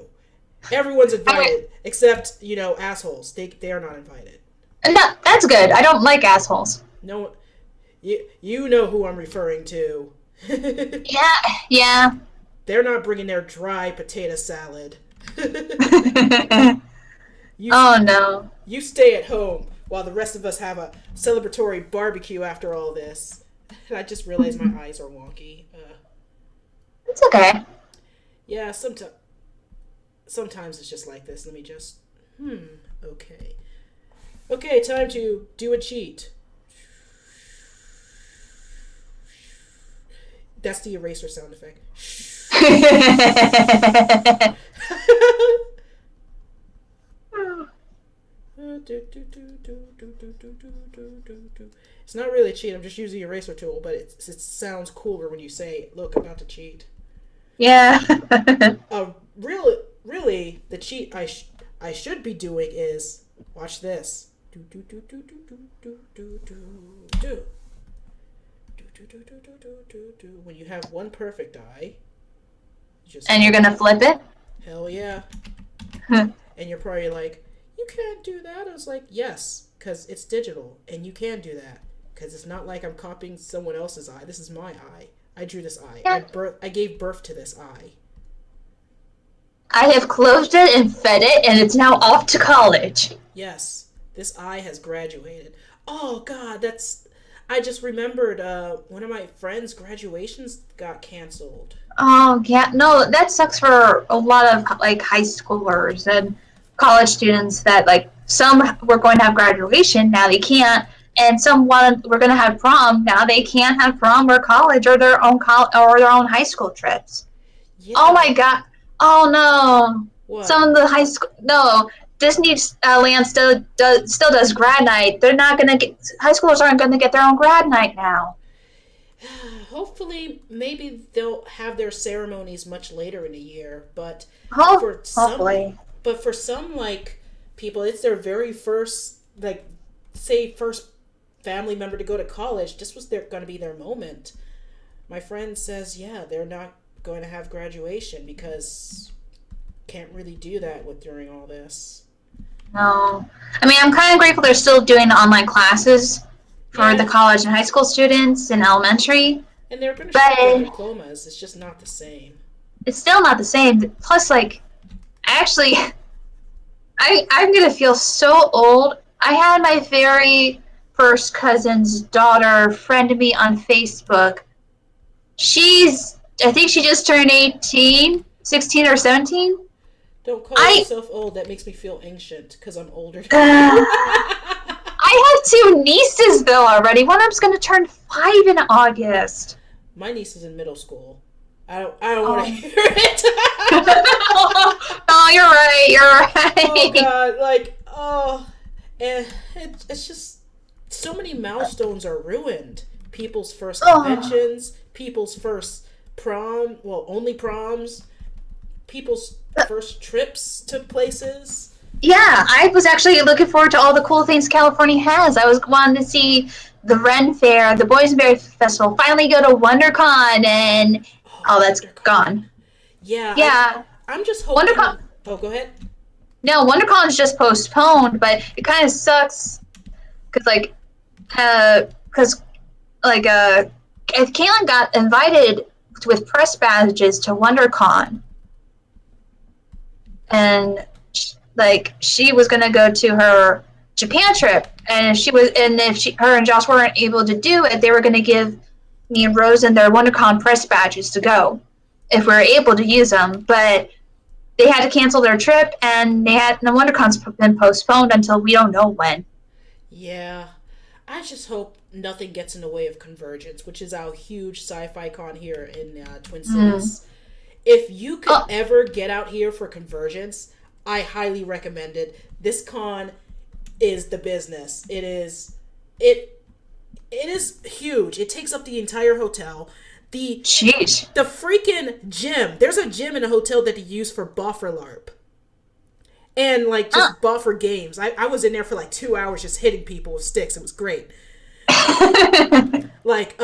Everyone's invited, except, assholes. They are not invited. No, that's good. I don't like assholes. No, you know who I'm referring to. Yeah. They're not bringing their dry potato salad. Oh, no. You stay at home while the rest of us have a celebratory barbecue after all this. And I just realized my eyes are wonky. It's okay. Yeah, sometimes it's just like this. Let me just... Okay. Okay, time to do a cheat. That's the eraser sound effect. It's not really a cheat. I'm just using the eraser tool, but it sounds cooler when you say, "Look, I'm about to cheat." Yeah. Really, the cheat I should be doing is watch this. When you have one perfect eye, and you're gonna flip it? Hell yeah. And you're probably like, you can't do that. I was like, yes, because it's digital, and you can do that. Because it's not like I'm copying someone else's eye. This is my eye. I drew this eye. Yeah. I gave birth to this eye. I have closed it and fed it, and it's now off to college. Yes, this eye has graduated. Oh, God, I just remembered one of my friends' graduations got canceled. Oh, yeah. No, that sucks for a lot of, high schoolers and college students that, some were going to have graduation, now they can't, and some were going to have prom, now they can't have prom or college or their own high school trips. Yeah. Oh, my God. Oh, no. What? Some of the high school... No. Disneyland still does grad night. They're not going to get... High schoolers aren't going to get their own grad night now. Hopefully, maybe they'll have their ceremonies much later in the year, but hopefully. But for some, people, it's their very first, first family member to go to college. This was going to be their moment. My friend says, yeah, they're not going to have graduation because can't really do that during all this. No. I mean, I'm kind of grateful they're still doing online classes for the college and high school students in elementary. And they're going to show their diplomas. It's just not the same. It's still not the same. Plus, actually, I'm going to feel so old. I had my very first cousin's daughter friend me on Facebook. I think she just turned 16 or 17. Don't call yourself old. That makes me feel ancient because I'm older. I have 2 nieces, though, already. One of them's going to turn 5 in August. My niece is in middle school. I don't want to hear it. Oh, you're right. Oh, God. And it's just so many milestones are ruined. People's first conventions, people's first prom, only proms, people's first trips to places. Yeah, I was actually looking forward to all the cool things California has. I was wanting to see the Ren Fair, the Boysenberry Festival, finally go to WonderCon, and that's gone. Yeah. Yeah. I'm just hoping... WonderCon... Oh, go ahead. No, WonderCon's just postponed, but it kind of sucks because, Caitlin got invited with press badges to WonderCon, and she was gonna go to her Japan trip, and if her and Josh weren't able to do it, they were gonna give me and Rose and their WonderCon press badges to go if we were able to use them, but they had to cancel their trip, and the WonderCon's been postponed until we don't know when. Yeah, I just hope nothing gets in the way of Convergence, which is our huge sci-fi con here in Twin Cities. If you could ever get out here for Convergence, I highly recommend it. This con is the business. It is it is huge. It takes up the entire hotel. Jeez. The freaking gym. There's a gym in a hotel that they use for buffer LARP. And like just buffer games. I was in there for like 2 hours just hitting people with sticks. It was great. Like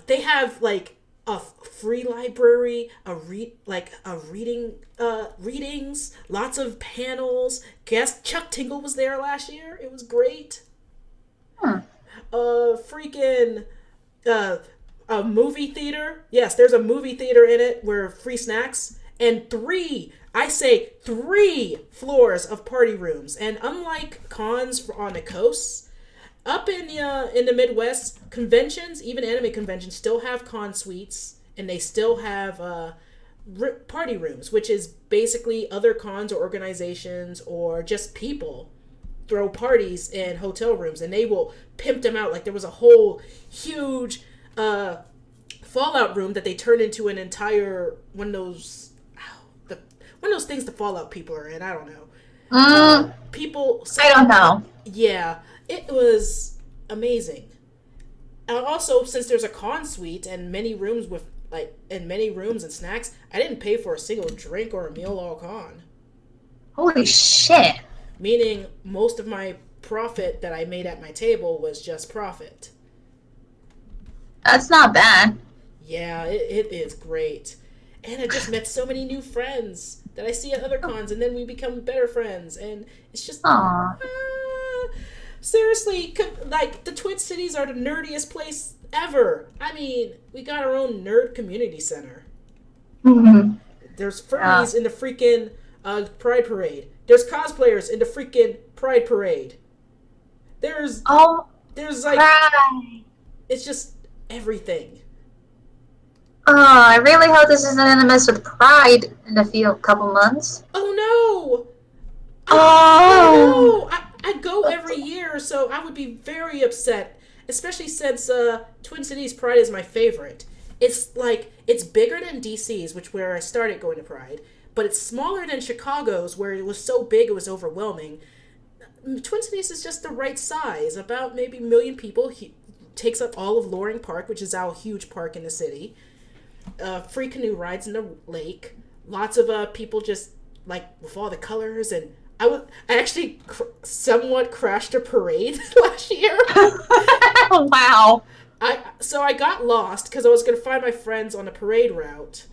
they have like a free library, readings, lots of panels. Guess Chuck Tingle was there last year. It was great. Freaking a movie theater. Yes, there's a movie theater in it where free snacks and three floors of party rooms. And unlike cons on the coasts, up in the Midwest, conventions, even anime conventions, still have con suites, and they still have party rooms, which is basically other cons or organizations or just people throw parties in hotel rooms, and they will pimp them out. Like there was a whole huge Fallout room that they turned into an entire one of those things the Fallout people are in. I don't know. I don't know. Yeah, it was amazing. Also, since there's a con suite and many rooms and snacks, I didn't pay for a single drink or a meal all con. Holy shit. Meaning most of my profit that I made at my table was just profit. That's not bad. Yeah, it is great. And I just met so many new friends that I see at other cons, and then we become better friends. And it's just... seriously, like, the Twin Cities are the nerdiest place ever. I mean, we got our own nerd community center. Mm-hmm. There's furries in the freaking Pride Parade. There's cosplayers in the freaking Pride Parade. There's like... Pride. It's just everything. Oh, I really hope this isn't in the midst with Pride in a couple months. Oh, no! Oh! No! I go every year, so I would be very upset. Especially since Twin Cities Pride is my favorite. It's like, it's bigger than DC's, where I started going to Pride. But it's smaller than Chicago's, where it was so big it was overwhelming. Twin Cities is just the right size. About maybe 1 million people. Takes up all of Loring Park, which is our huge park in the city. Free canoe rides in the lake. Lots of people just like with all the colors, and I actually somewhat crashed a parade last year. Wow. So I got lost because I was gonna find my friends on the parade route.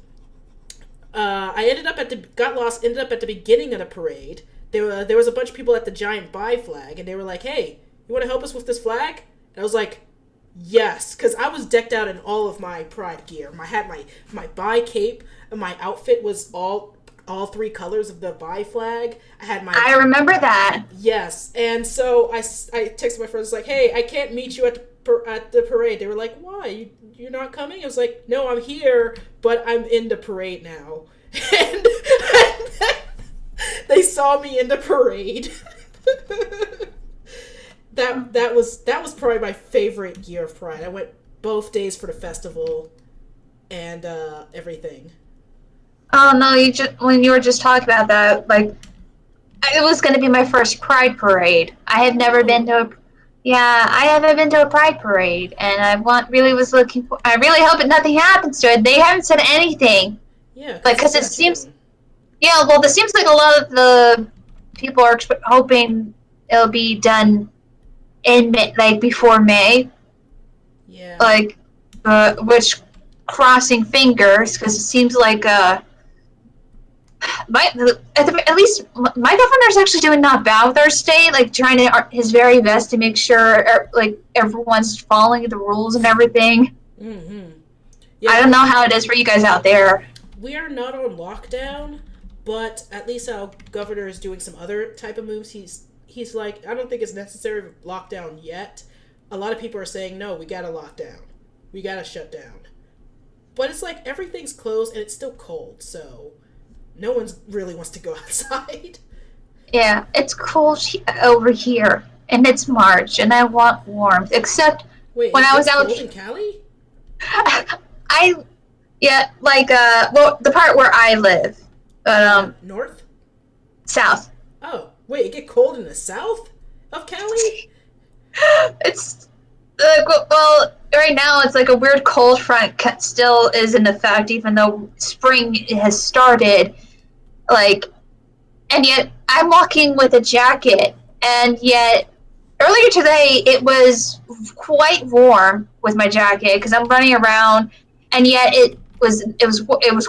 Ended up at the beginning of the parade. There was a bunch of people at the giant buy flag, and they were like, "Hey, you want to help us with this flag?" And I was like, yes, because I was decked out in all of my Pride gear. I had my bi cape, and my outfit was all 3 colors of the bi flag. I remember that. Yes, and so I texted my friends like, "Hey, I can't meet you at the parade." They were like, "Why? You're not coming?" I was like, "No, I'm here, but I'm in the parade now." And they saw me in the parade. That was probably my favorite year of Pride. I went both days for the festival and everything. Oh no! When you were just talking about that, like it was going to be my first Pride parade. I had never been to I haven't been to a Pride parade, and I really hope nothing happens to it. They haven't said anything. Yeah, because it seems. Yeah, well, it seems like a lot of the people are hoping it'll be done in before May. Yeah. Which crossing fingers, because it seems like at least my governor's actually doing not bad with our state, like trying his very best to make sure everyone's following the rules and everything. Mm-hmm. Yeah, I don't know how it is for you guys out there. We are not on lockdown, but at least our governor is doing some other type of moves. He's like, I don't think it's necessary to lockdown yet. A lot of people are saying, no, we gotta lock down. We gotta shut down. But it's like everything's closed and it's still cold, so no one really wants to go outside. Yeah, it's cold over here, and it's March, and I want warmth. Except when I was out in Cali. The part where I live, north, south. Oh, wait, it get cold in the south of Cali? Well, right now it's like a weird cold front still is in effect, even though spring has started. Like, and yet I'm walking with a jacket, and yet earlier today it was quite warm with my jacket because I'm running around, and yet it was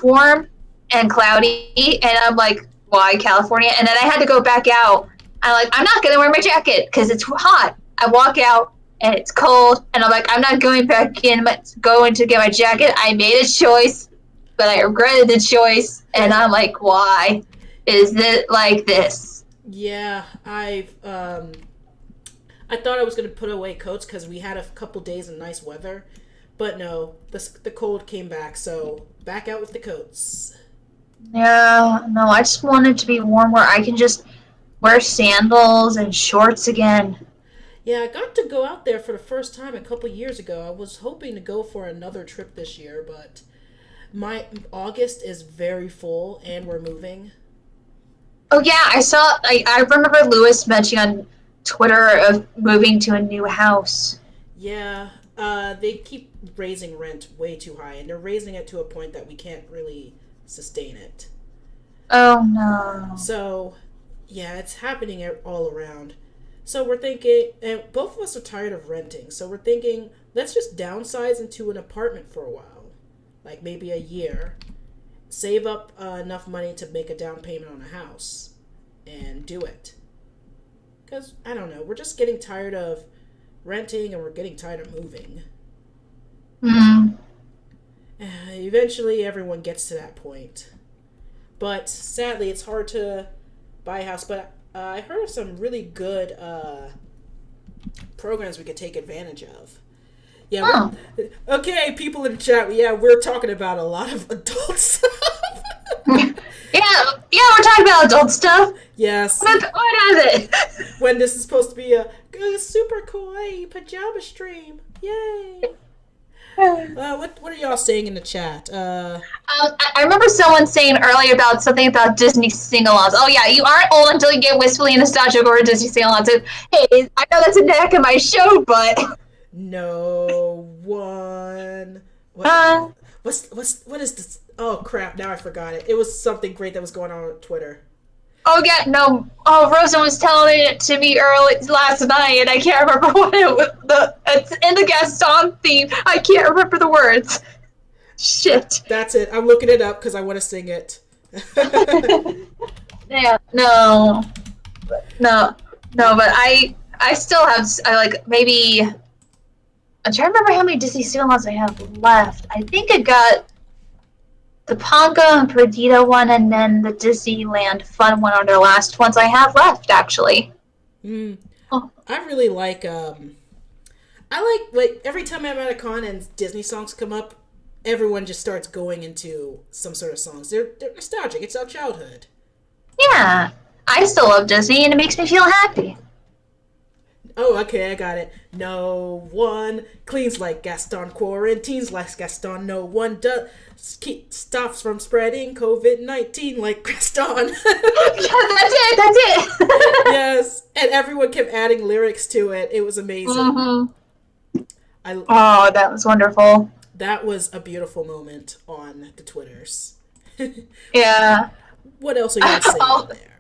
warm and cloudy, and I'm like, why California? And then I had to go back out. I'm not gonna wear my jacket because it's hot. I walk out and it's cold, and I'm like, I'm not going back in, going to get my jacket. I made a choice, but I regretted the choice, and I'm like, why is it like this? Yeah, I thought I was gonna put away coats because we had a couple days of nice weather, but no, the cold came back. So back out with the coats. Yeah, no, I just wanted to be warm where I can just wear sandals and shorts again. Yeah, I got to go out there for the first time a couple years ago. I was hoping to go for another trip this year, but my August is very full and we're moving. Oh yeah, I remember Lewis mentioning on Twitter of moving to a new house. Yeah, they keep raising rent way too high, and they're raising it to a point that we can't really sustain it. Oh no. So, yeah, it's happening all around. So we're thinking, and both of us are tired of renting, so we're thinking, let's just downsize into an apartment for a while, like maybe a year, save up enough money to make a down payment on a house, and do it. Because, I don't know, we're just getting tired of renting and we're getting tired of moving. Hmm. Eventually, everyone gets to that point. But sadly, it's hard to buy a house. But I heard of some really good programs we could take advantage of. Yeah. Huh. Okay, people in the chat. Yeah, we're talking about a lot of adult stuff. Yeah, we're talking about adult stuff. Yes. What is it? When this is supposed to be a super kawaii pajama stream. Yay. What are y'all saying in the chat? I remember someone saying earlier about something about Disney sing-alongs. Oh yeah, you aren't old until you get wistfully nostalgic over a Disney sing-along. So, hey, I know that's a knack of my show, but no one. What is this? Oh crap! Now I forgot it. It was something great that was going on Twitter. oh yeah, no. Oh, Rosa was telling it to me early last night, and I can't remember what it was. It's in the Gaston theme. I can't remember the words. Shit. That's it. I'm looking it up because I want to sing it. Yeah. No. But I still have maybe. I'm trying to remember how many Disney sing-alongs I have left. I think I got the Pongo and Perdita one, and then the Disneyland Fun one are the last ones I have left, actually. Oh. I really like. I like every time I'm at a con and Disney songs come up, everyone just starts going into some sort of songs. They're nostalgic. It's our childhood. Yeah, I still love Disney, and it makes me feel happy. Oh, okay, I got it. No one cleans like Gaston, quarantines like Gaston. No one stops from spreading COVID-19 like Gaston. Yeah, that's it. Yes, and everyone kept adding lyrics to it. It was amazing. Mm-hmm. Oh, that was wonderful. That was a beautiful moment on the Twitters. Yeah. What else are you saying there?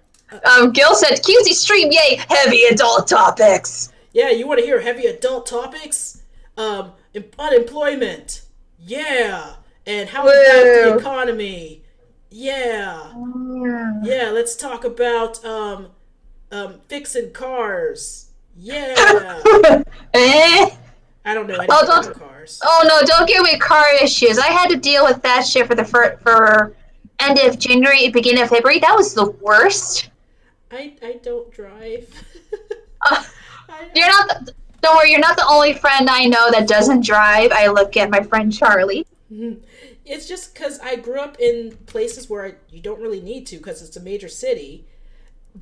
Gil said, "QC stream, yay! Heavy adult topics." Yeah, you want to hear heavy adult topics? Unemployment. Yeah. And how about the economy? Yeah. Yeah, let's talk about fixing cars. Yeah. I don't know anything about cars. Oh no, don't give me car issues. I had to deal with that shit for end of January, beginning of February. That was the worst. I don't drive. Don't worry, you're not the only friend I know that doesn't drive. I look at my friend Charlie. It's just because I grew up in places where you don't really need to because it's a major city.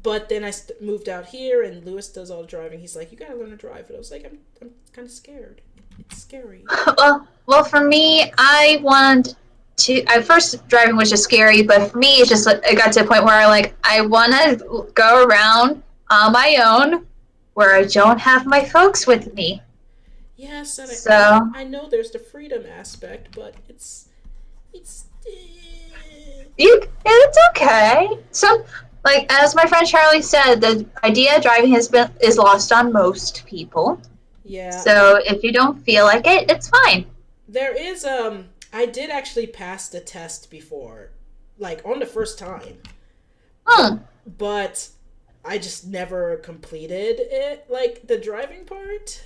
But then I moved out here, and Lewis does all the driving. He's like, "You gotta learn to drive." And I was like, "I'm kind of scared. It's scary." Well, for me, at first driving was just scary, but for me, it got to a point where I want to go around on my own, where I don't have my folks with me. Yes, and So I know there's the freedom aspect, but it's it's okay. Some like as my friend Charlie said, the idea of driving is lost on most people. yeah. So if you don't feel like it, it's fine. There is I did actually pass the test before, like on the first time, Hmm. but I just never completed it, like the driving part.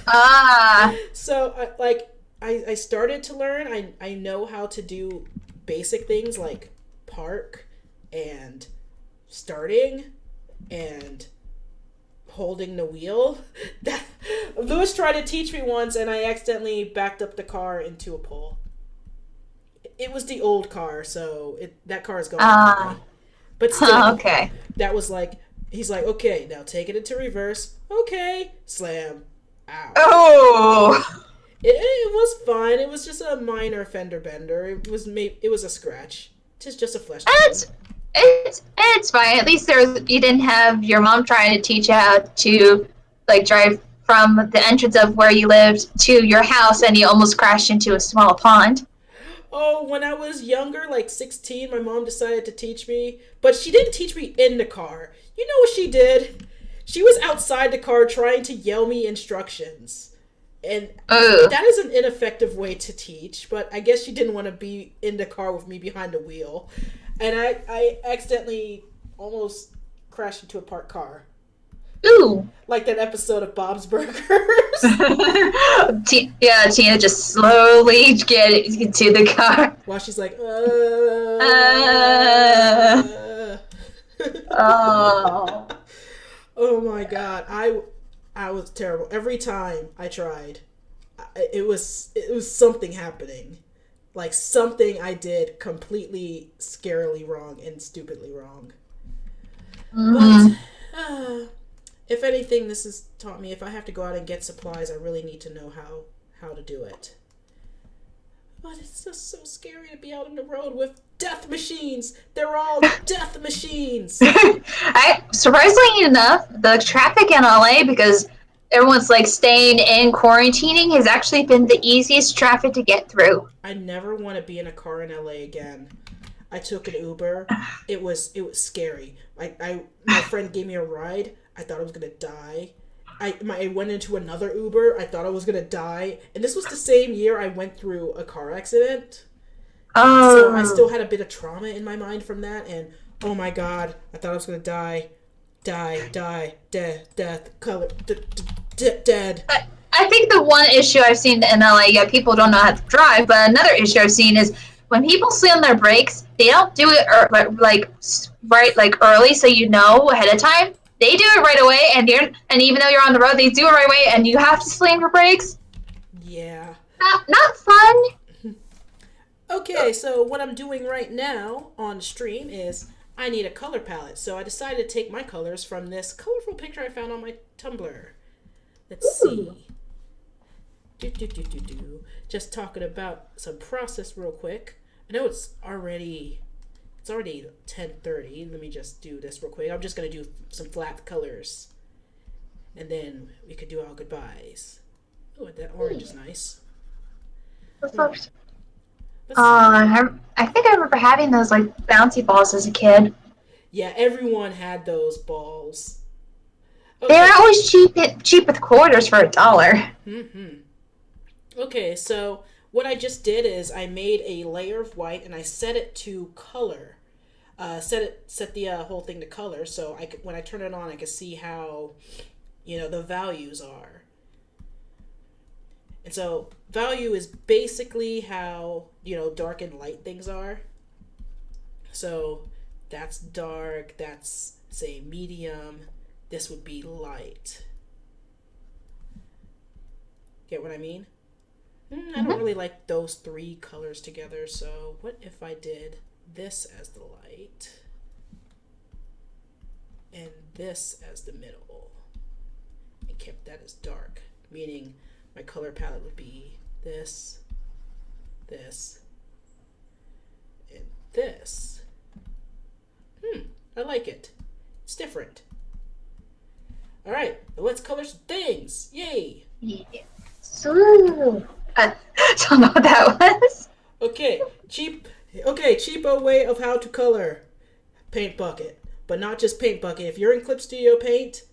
Ah. So I started to learn. I know how to do basic things like park and starting and holding the wheel. That Lewis tried to teach me once, and I accidentally backed up the car into a pole. It was the old car, so that car is going Ah. away. But still, Okay. that was like, he's like, okay, now take it into reverse. Okay, slam. Ow. Oh. It was fine. It was just a minor fender bender. It was a scratch. Just a flesh It's tone. it's fine. At least you didn't have your mom trying to teach you how to like drive from the entrance of where you lived to your house, and you almost crashed into a small pond. Oh, when I was younger, like 16, my mom decided to teach me, but she didn't teach me in the car. You know what she did? She was outside the car trying to yell me instructions. And Oh. that is an ineffective way to teach, but I guess she didn't want to be in the car with me behind the wheel. And I accidentally almost crashed into a parked car. Ooh. Like that episode of Bob's Burgers. Yeah, Tina just slowly get into the car. While she's like, Uh, oh. Oh my god, I was terrible. Every time I tried, it was something happening. Like something I did completely scarily wrong and stupidly wrong. But Mm-hmm. if anything, this has taught me if I have to go out and get supplies, I really need to know how to do it. But it's just so scary to be out on the road with death machines. They're all death machines. Surprisingly enough, the traffic in LA, because everyone's like staying in quarantining, has actually been the easiest traffic to get through. I never want to be in a car in LA again. I took an Uber. It was scary. My friend gave me a ride. I thought I was gonna die. I went into another Uber. I thought I was gonna die. And this was the same year I went through a car accident. Oh. So I still had a bit of trauma in my mind from that. And oh my god, I thought I was gonna die, death, color, dead. I think the one issue I've seen in LA, yeah, people don't know how to drive, but another issue I've seen is when people slam their brakes, they don't do it like early, so you know ahead of time. They do it right away, and even though you're on the road, they do it right away, and you have to slam your brakes. Yeah. Not fun. Okay, so what I'm doing right now on stream is I need a color palette. So I decided to take my colors from this colorful picture I found on my Tumblr. Let's see. Just talking about some process real quick. I know it's already 10:30. Let me just do this real quick. I'm just gonna do some flat colors, and then we could do our goodbyes. Oh, that orange is nice. Let's I think I remember having those like bouncy balls as a kid. Yeah, everyone had those balls. They were always cheap with quarters for $1. Mm-hmm. Okay, so what I just did is I made a layer of white and I set it to color. Set the whole thing to color, so when I turn it on, I can see how, the values are. And so value is basically how, dark and light things are. So that's dark, that's, say, medium. This would be light. Get what I mean? I don't really like those three colors together, so what if I did this as the light and this as the middle and kept that as dark, meaning my color palette would be this, and this. I like it. It's different. Alright, let's color some things. Yay! So, don't know what that was. Okay, cheapo way of how to color paint bucket, but not just paint bucket. If you're in Clip Studio Paint,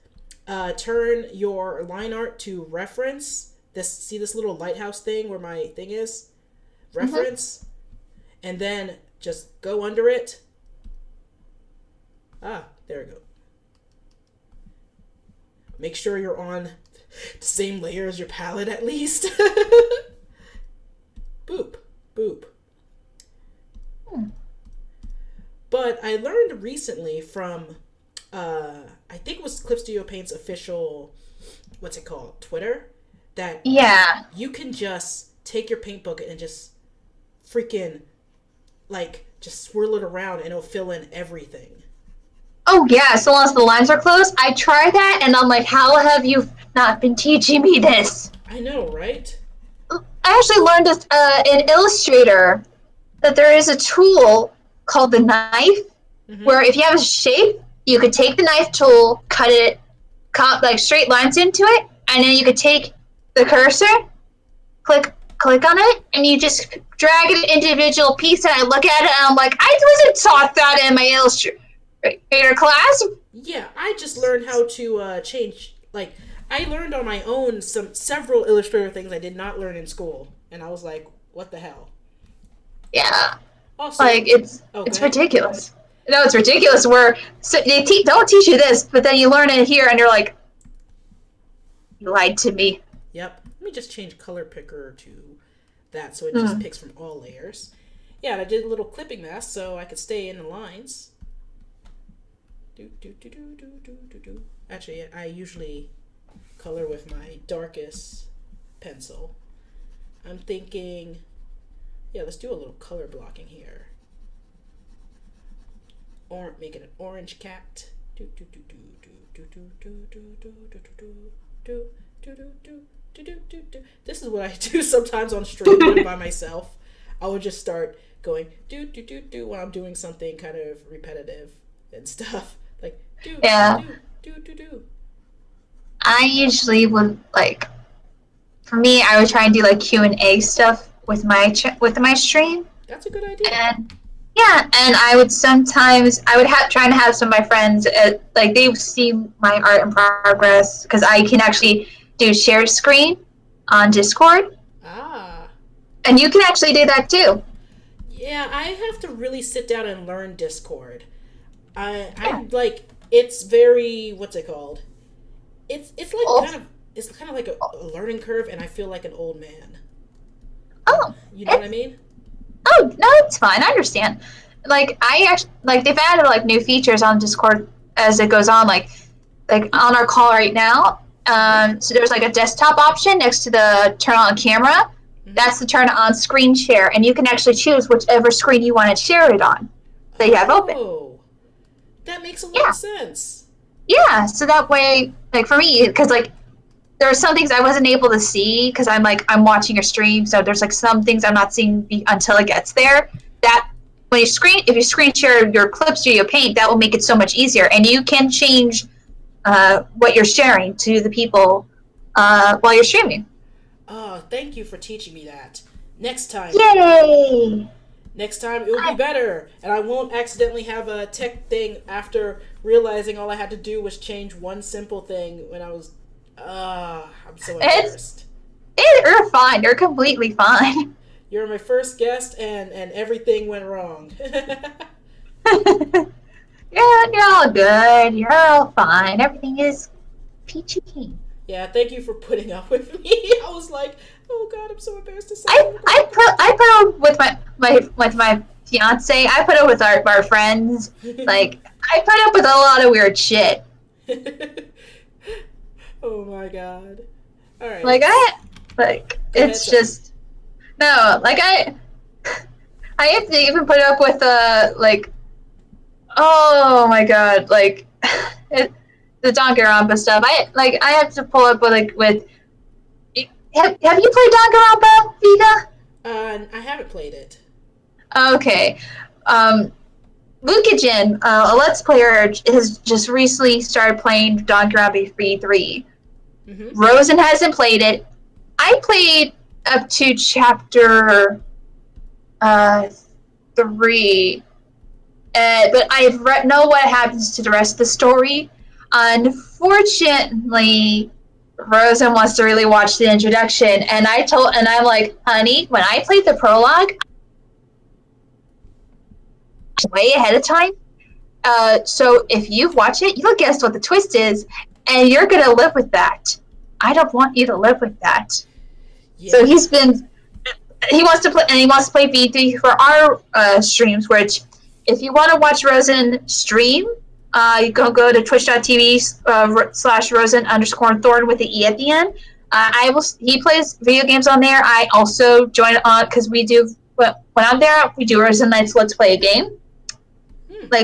turn your line art to reference. See this little lighthouse thing where my thing is? Reference. And then just go under it. Ah, there we go. Make sure you're on the same layer as your palette at least. Boop. Boop. But I learned recently from, I think it was Clip Studio Paint's official, what's it called, Twitter, that you can just take your paint bucket and just freaking, like, just swirl it around and it'll fill in everything. Oh, yeah, so long as the lines are closed. I tried that, and I'm like, how have you not been teaching me this? I know, right? I actually learned this in Illustrator, that there is a tool called the knife, where if you have a shape, you could take the knife tool, cut like straight lines into it, and then you could take the cursor, click on it, and you just drag it individual piece, and I look at it, and I'm like, I wasn't taught that in my Illustrator class. Yeah, I just learned how to change, like, I learned on my own several Illustrator things I did not learn in school, and I was like, what the hell? Yeah. Also, like, it's ridiculous. No, it's ridiculous where they don't teach you this, but then you learn it here, and you're like, you lied to me. Yep. Let me just change color picker to that so it just picks from all layers. Yeah, and I did a little clipping mask so I could stay in the lines. Actually, I usually color with my darkest pencil. I'm thinking, yeah, let's do a little color blocking here. Or make it an orange cat. This is what I do sometimes on stream by myself. I would just start going do do do do while I'm doing something kind of repetitive and stuff. Like do do. I usually would, like, for me, I would try and do like Q&A stuff with my stream. That's a good idea. And I would sometimes try to have some of my friends like they see my art in progress because I can actually do share screen on Discord. And you can actually do that too. Yeah, I have to really sit down and learn Discord. I'm like, it's very, what's it called? It's like kind of like a learning curve, and I feel like an old man. Oh, you know what I mean? Oh no, it's fine. I understand. Like I actually they've added like new features on Discord as it goes on. Like on our call right now. So there's like a desktop option next to the turn on camera. That's the turn on screen share, and you can actually choose whichever screen you want to share it on that you have open. Oh, that makes a lot of sense. Yeah, so that way, like for me, because like there are some things I wasn't able to see because I'm watching a stream, so there's like some things I'm not seeing until it gets there. That if you screen share your Clip Studio Paint, that will make it so much easier, and you can change what you're sharing to the people while you're streaming. Oh, thank you for teaching me that. Next time. Yay! Next time it will be better, and I won't accidentally have a tech thing after realizing all I had to do was change one simple thing when I was. I'm so embarrassed. You're fine. You're completely fine. You're my first guest, and everything went wrong. Yeah, you're all good. You're all fine. Everything is peachy keen. Yeah, thank you for putting up with me. I was like, oh god, I'm so embarrassed to say. I put up with my fiance. I put up with our friends. Like I put up with a lot of weird shit. Oh my god. All right. It's just no. Like I have to even put up with oh my god, like the Danganronpa stuff. I have to pull up with have you played Danganronpa, Viga? I haven't played it. Okay. Lukajin, a Let's Player, has just recently started playing Danganronpa 3. Rosen hasn't played it. I played up to chapter 3, but I know what happens to the rest of the story. Unfortunately, Rosen wants to really watch the introduction, and I'm like, honey, when I played the prologue, way ahead of time. So if you watch it, you'll guess what the twist is, and you're gonna live with that. I don't want you to live with that. Yeah. So he wants to play V3 for our streams, which if you want to watch Rosen stream, you can go to twitch.tv/Rosen_Thorn with the E at the end. He plays video games on there. I also join on because we do, when I'm there, we do Rosen Nights Let's Play a Game.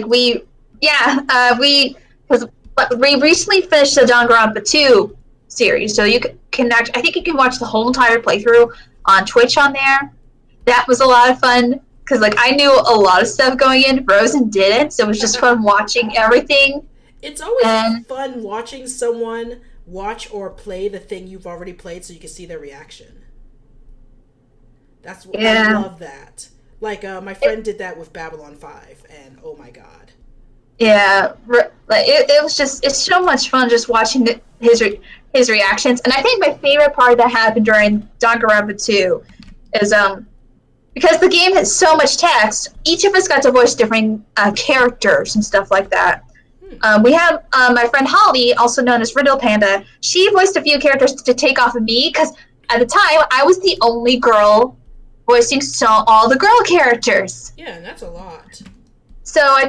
We recently finished the Danganronpa 2 series, so you can I think you can watch the whole entire playthrough on Twitch on there. That was a lot of fun because I knew a lot of stuff going in. Rosen didn't, so it was just fun watching everything. It's always fun watching someone watch or play the thing you've already played, so you can see their reaction. I love that. My friend did that with Babylon 5, and oh my god. Yeah, it's so much fun just watching his reactions. And I think my favorite part that happened during Danganronpa 2 is because the game has so much text, each of us got to voice different characters and stuff like that. We have my friend Holly, also known as Riddle Panda. She voiced a few characters to take off of me because at the time I was the only girl voicing all the girl characters. Yeah, and that's a lot. So I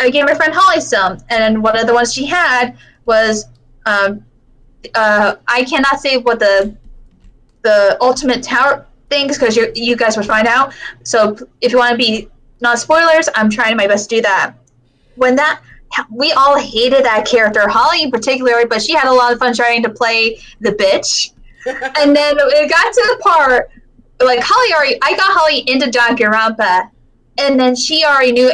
gave my friend Holly some, and one of the ones she had was I cannot say what the ultimate tower things because you guys would find out. So if you want to be non-spoilers, I'm trying my best to do that. We all hated that character, Holly in particular, but she had a lot of fun trying to play the bitch. And then it got to the part I got Holly into Danganronpa, and then she already knew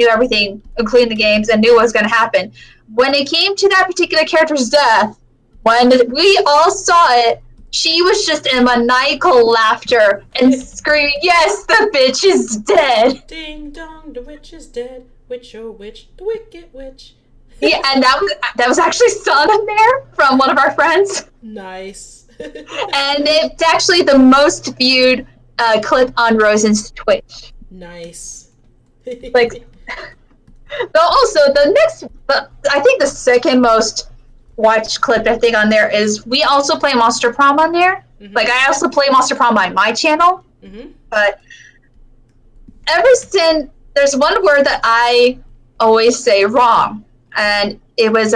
everything, including the games, and knew what was going to happen. When it came to that particular character's death, when we all saw it, she was just in maniacal laughter and screaming, "Yes, the bitch is dead!" Ding dong, the witch is dead. Witch, oh witch, the wicked witch. Yeah, and that was actually sung in there from one of our friends. Nice. And it's actually the most viewed clip on Rosen's Twitch. Nice. Also, I think the second most watched clip I think on there is we also play Monster Prom on there. Mm-hmm. I also play Monster Prom on my channel. Mm-hmm. But ever since, there's one word that I always say wrong, and it was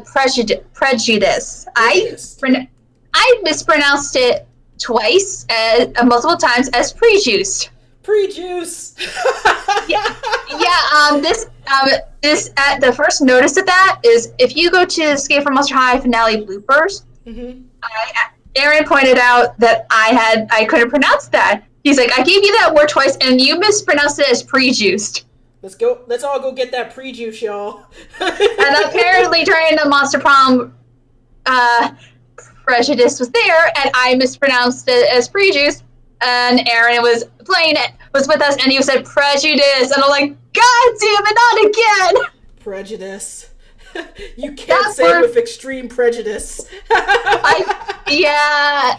prejudice. I mispronounced it twice, multiple times as prejuiced. Prejuice. Yeah. This the first notice of that is if you go to Escape from Monster High finale bloopers. Mm-hmm. Aaron pointed out that I couldn't pronounce that. He's like, I gave you that word twice, and you mispronounced it as prejuiced. Let's all go get that pre-juice, y'all. And apparently during the Monster Prom, prejudice was there, and I mispronounced it as prejuice, and Aaron was with us, and he said prejudice, and I'm like, God damn it, not again! Prejudice. You can't say it with extreme prejudice. Yeah.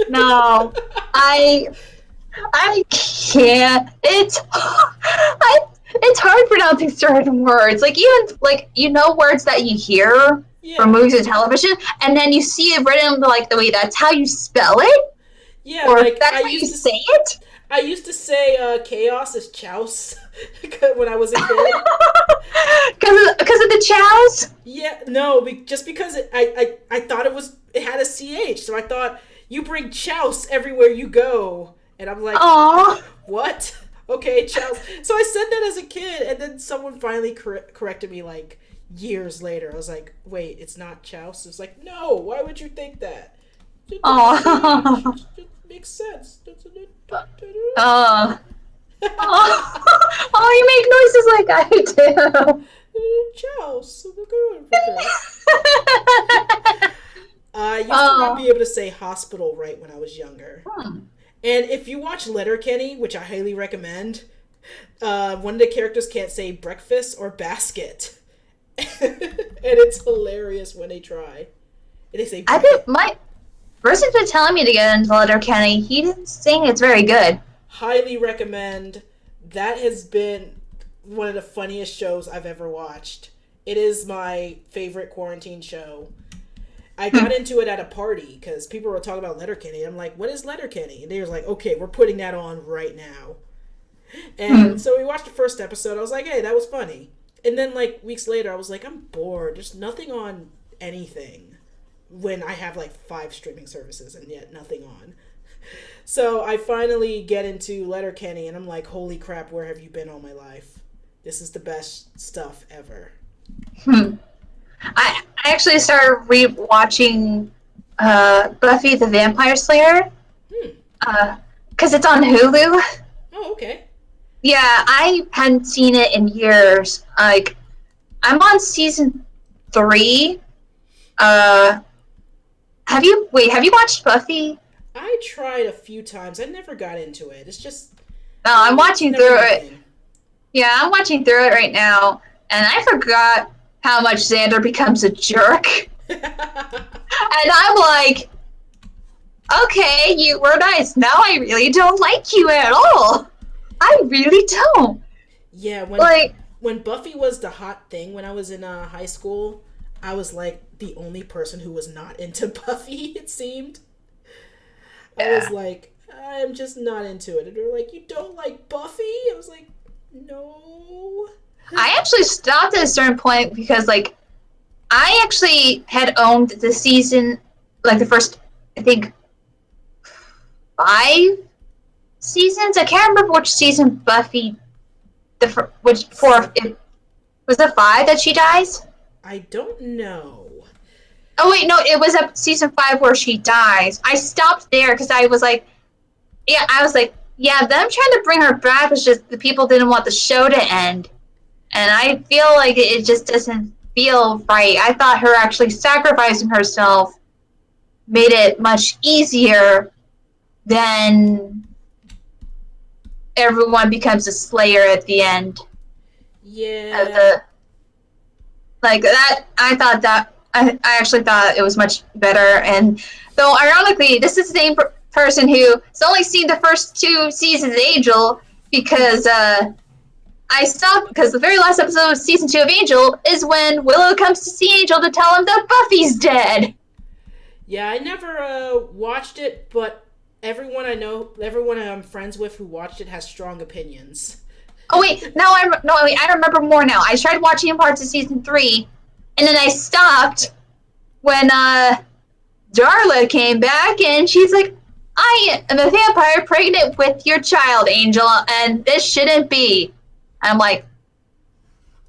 No, I can't. It's hard pronouncing certain words. Words that you hear from movies and television, and then you see it written the way that's how you spell it. Yeah, or that's how you say it. I used to say chaos is chouse when I was a kid. Because of the chouse? Yeah, no, just because I thought it had a CH, so I thought you bring chouse everywhere you go. And I'm like, aww. What? Okay, chouse. So I said that as a kid, and then someone finally corrected me years later. I was like, wait, it's not chouse? It's like, no, why would you think that? Oh, it makes sense. You make noises like I do. Chouse. I used to not be able to say hospital right when I was younger. And if you watch Letterkenny, which I highly recommend, one of the characters can't say breakfast or basket. And it's hilarious when they try. And they say I think my person's been telling me to get into Letterkenny. He didn't sing it's very good. Highly recommend. That has been one of the funniest shows I've ever watched. It is my favorite quarantine show. I got into it at a party because people were talking about Letterkenny. I'm like, what is Letterkenny? And they were like, okay, we're putting that on right now. And so we watched the first episode. I was like, hey, that was funny. And then like weeks later, I was like, I'm bored. There's nothing on anything when I have like 5 streaming services and yet nothing on. So I finally get into Letterkenny and I'm like, holy crap, where have you been all my life? This is the best stuff ever. I actually started re-watching Buffy the Vampire Slayer because it's on Hulu. Oh, okay. Yeah, I hadn't seen it in years. Like, I'm on season 3. Have you watched Buffy? I tried a few times. I never got into it. It's just... No, I'm watching through it. Yeah, I'm watching through it right now, and I forgot how much Xander becomes a jerk. And I'm like, okay, you were nice. Now I really don't like you at all. I really don't. Yeah, when Buffy was the hot thing when I was in high school, I was like the only person who was not into Buffy, it seemed. Yeah. I was like, I'm just not into it. And they were like, you don't like Buffy? I was like, no. I actually stopped at a certain point because, like, I actually had owned the season, like, the first, I think, 5 seasons? I can't remember which season Buffy, was it 5 that she dies? I don't know. Oh, wait, no, it was season 5 where she dies. I stopped there because I was like, them trying to bring her back was just the people didn't want the show to end. And I feel like it just doesn't feel right. I thought her actually sacrificing herself made it much easier than everyone becomes a slayer at the end. Yeah. Like that, I actually thought it was much better. And though, ironically, this is the same person who has only seen the first 2 seasons of Angel because I stopped because the very last episode of season 2 of Angel is when Willow comes to see Angel to tell him that Buffy's dead. Yeah, I never watched it, but everyone I'm friends with who watched it has strong opinions. Oh wait, I remember more now. I tried watching parts of season 3, and then I stopped when Darla came back, and she's like, I am a vampire pregnant with your child, Angel, and this shouldn't be. I'm like,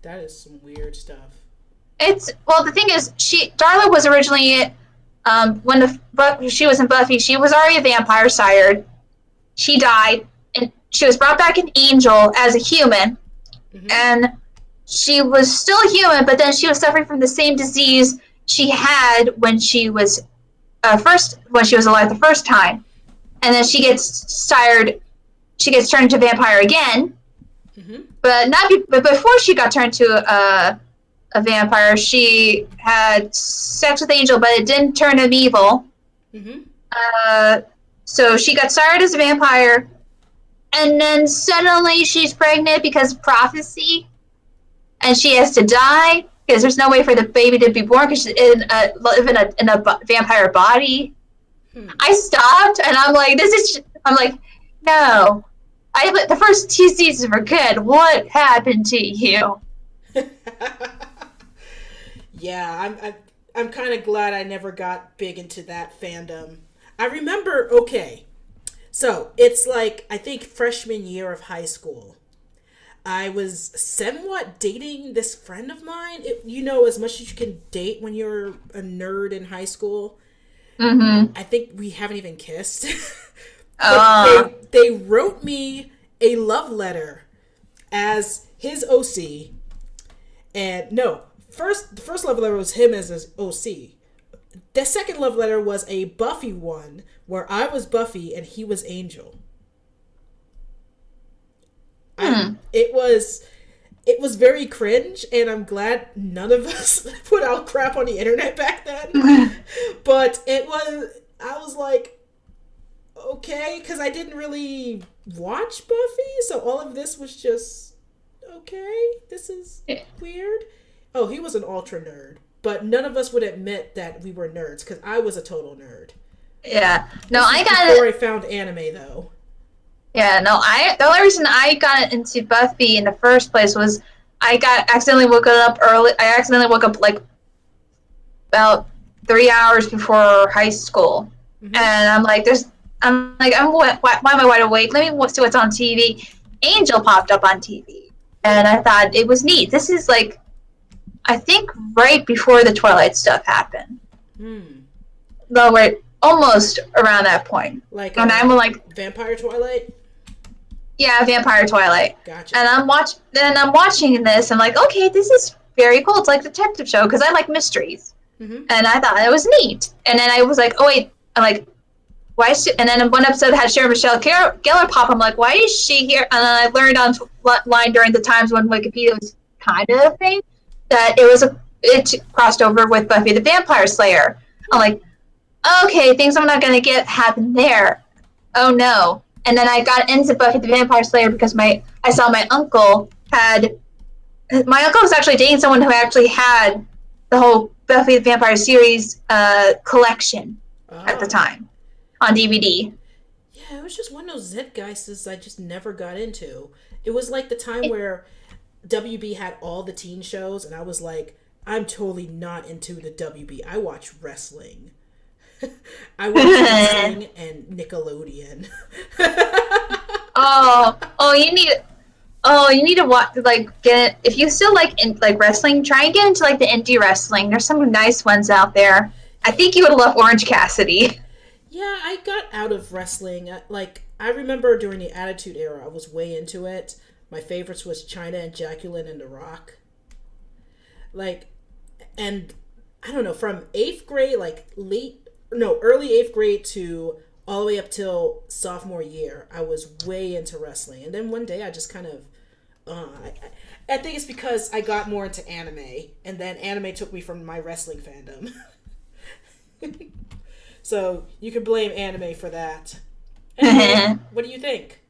that is some weird stuff. The thing is, Darla was originally, when she was in Buffy, she was already a vampire sired. She died, and she was brought back an angel as a human, and she was still a human, but then she was suffering from the same disease she had when she was alive the first time, and then she gets tired. She gets turned into a vampire again. But before she got turned to a vampire, she had sex with Angel, but it didn't turn him evil. So she got started as a vampire, and then suddenly she's pregnant because of prophecy, and she has to die because there's no way for the baby to be born because she's in a vampire body. I stopped, and I'm like, no. The first 2 seasons were good. What happened to you? Yeah, I'm kind of glad I never got big into that fandom. I remember, so it's like, I think freshman year of high school. I was somewhat dating this friend of mine. As much as you can date when you're a nerd in high school. I think we haven't even kissed. They wrote me a love letter as his OC, And no, the first love letter was him as his OC. The second love letter was a Buffy one where I was Buffy and he was Angel. It was very cringe, and I'm glad none of us put out crap on the internet back then. But I was like, okay, because I didn't really watch Buffy, so all of this was just, okay, this is weird. Oh, he was an ultra nerd, but none of us would admit that we were nerds, because I was a total nerd. Yeah. No, I got before I found anime, though. Yeah, no, the only reason I got into Buffy in the first place was I accidentally woke up early. I accidentally woke up like about 3 hours before high school, and I'm why am I wide awake? Let me see what's on TV. Angel popped up on TV, and I thought it was neat. This is like, I think right before the Twilight stuff happened. Though we're almost around that point. Like, and I'm like Vampire Twilight. Yeah, Vampire Twilight. Gotcha. And I'm watching this. I'm like, okay, this is very cool. It's like a detective show because I like mysteries. And I thought it was neat. And then I was like, oh wait, I'm like, why is she? And then one episode had Sarah Michelle Gellar pop. I'm like, why is she here? And then I learned online during the times when Wikipedia was kind of a thing that it crossed over with Buffy the Vampire Slayer. I'm like, okay, things I'm not gonna get happen there. Oh no. And then I got into Buffy the Vampire Slayer because I saw my uncle was actually dating someone who actually had the whole Buffy the Vampire series collection at the time on DVD. Yeah, it was just one of those Zeitgeists I just never got into. It was like the time where WB had all the teen shows, and I was like, I'm totally not into the WB. I watch wrestling. I watch wrestling and Nickelodeon. you need to watch, if you still like wrestling, try and get into like the indie wrestling. There's some nice ones out there. I think you would love Orange Cassidy. Yeah, I got out of wrestling. I remember during the Attitude Era, I was way into it. My favorites was Chyna and Jacqueline and The Rock. And I don't know, from 8th grade, early 8th grade to all the way up till sophomore year, I was way into wrestling. And then one day I just kind of, I think it's because I got more into anime, and then anime took me from my wrestling fandom. So you could blame anime for that. Anyway, what do you think?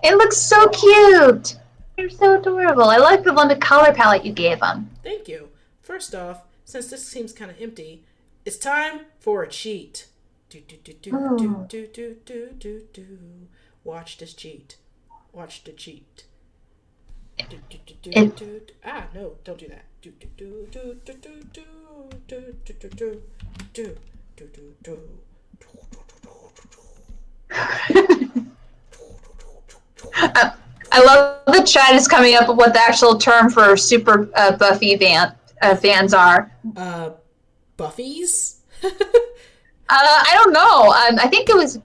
It looks so cute. They're so adorable. I like the color palette you gave them. Thank you. First off, since this seems kind of empty, it's time for a cheat. Watch this cheat. Watch the cheat. No, don't do that. I love the chat is coming up with what the actual term for super Buffy fans are. Buffies? I don't know. I think it was.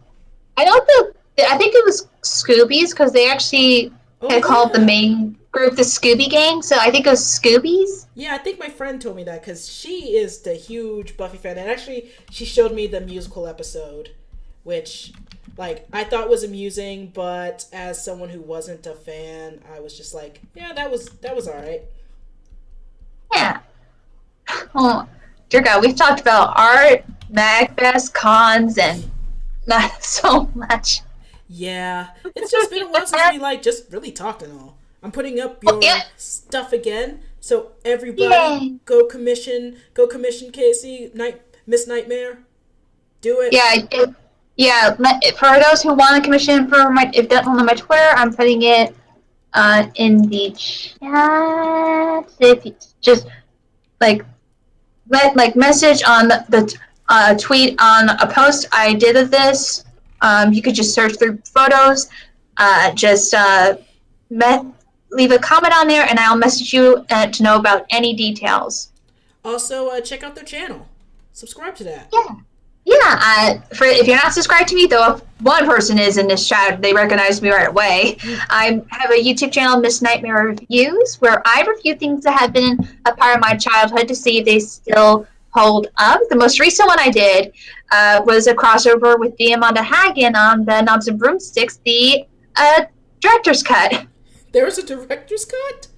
I think it was Scoobies because they actually had called the main group the Scooby Gang. So I think it was Scoobies. Yeah, I think my friend told me that because she is the huge Buffy fan, and actually she showed me the musical episode, which I thought was amusing, but as someone who wasn't a fan, I was just like, yeah, that was all right. Yeah. Oh, dear God, we've talked about art, MagFest, cons, and not so much. Yeah, it's just been a while since we just really talked and all. I'm putting up your stuff again, so everybody go commission Casey, Miss Nightmare. Do it. Yeah. For those who want to commission if that's on my Twitter, I'm putting it in the chat. If you just message on the tweet on a post I did of this. You could just search through photos. Leave a comment on there, and I'll message you to know about any details. Also, check out their channel. Subscribe to that. if you're not subscribed to me, though, if one person is in this chat, they recognize me right away. I have a YouTube channel, Miss Nightmare Reviews, where I review things that have been a part of my childhood to see if they still hold up. The most recent one I did was a crossover with Diamanda Hagen on the Knobs and Broomsticks, the director's cut. There was a director's cut?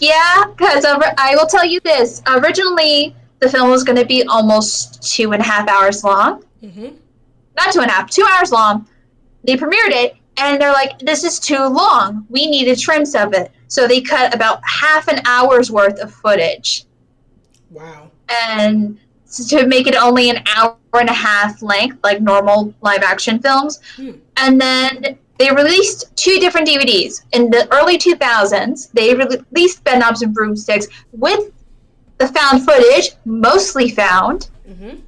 Yeah, because I will tell you this. Originally, the film was going to be almost 2.5 hours long. Not 2.5, 2 hours long. They premiered it, and they're like, this is too long. We need to trim some of it. So they cut about half an hour's worth of footage. Wow. And to make it only an hour and a half length, like normal live action films. And then they released 2 different DVDs. In the early 2000s, they released Knobs and Broomsticks with the found footage, mostly found.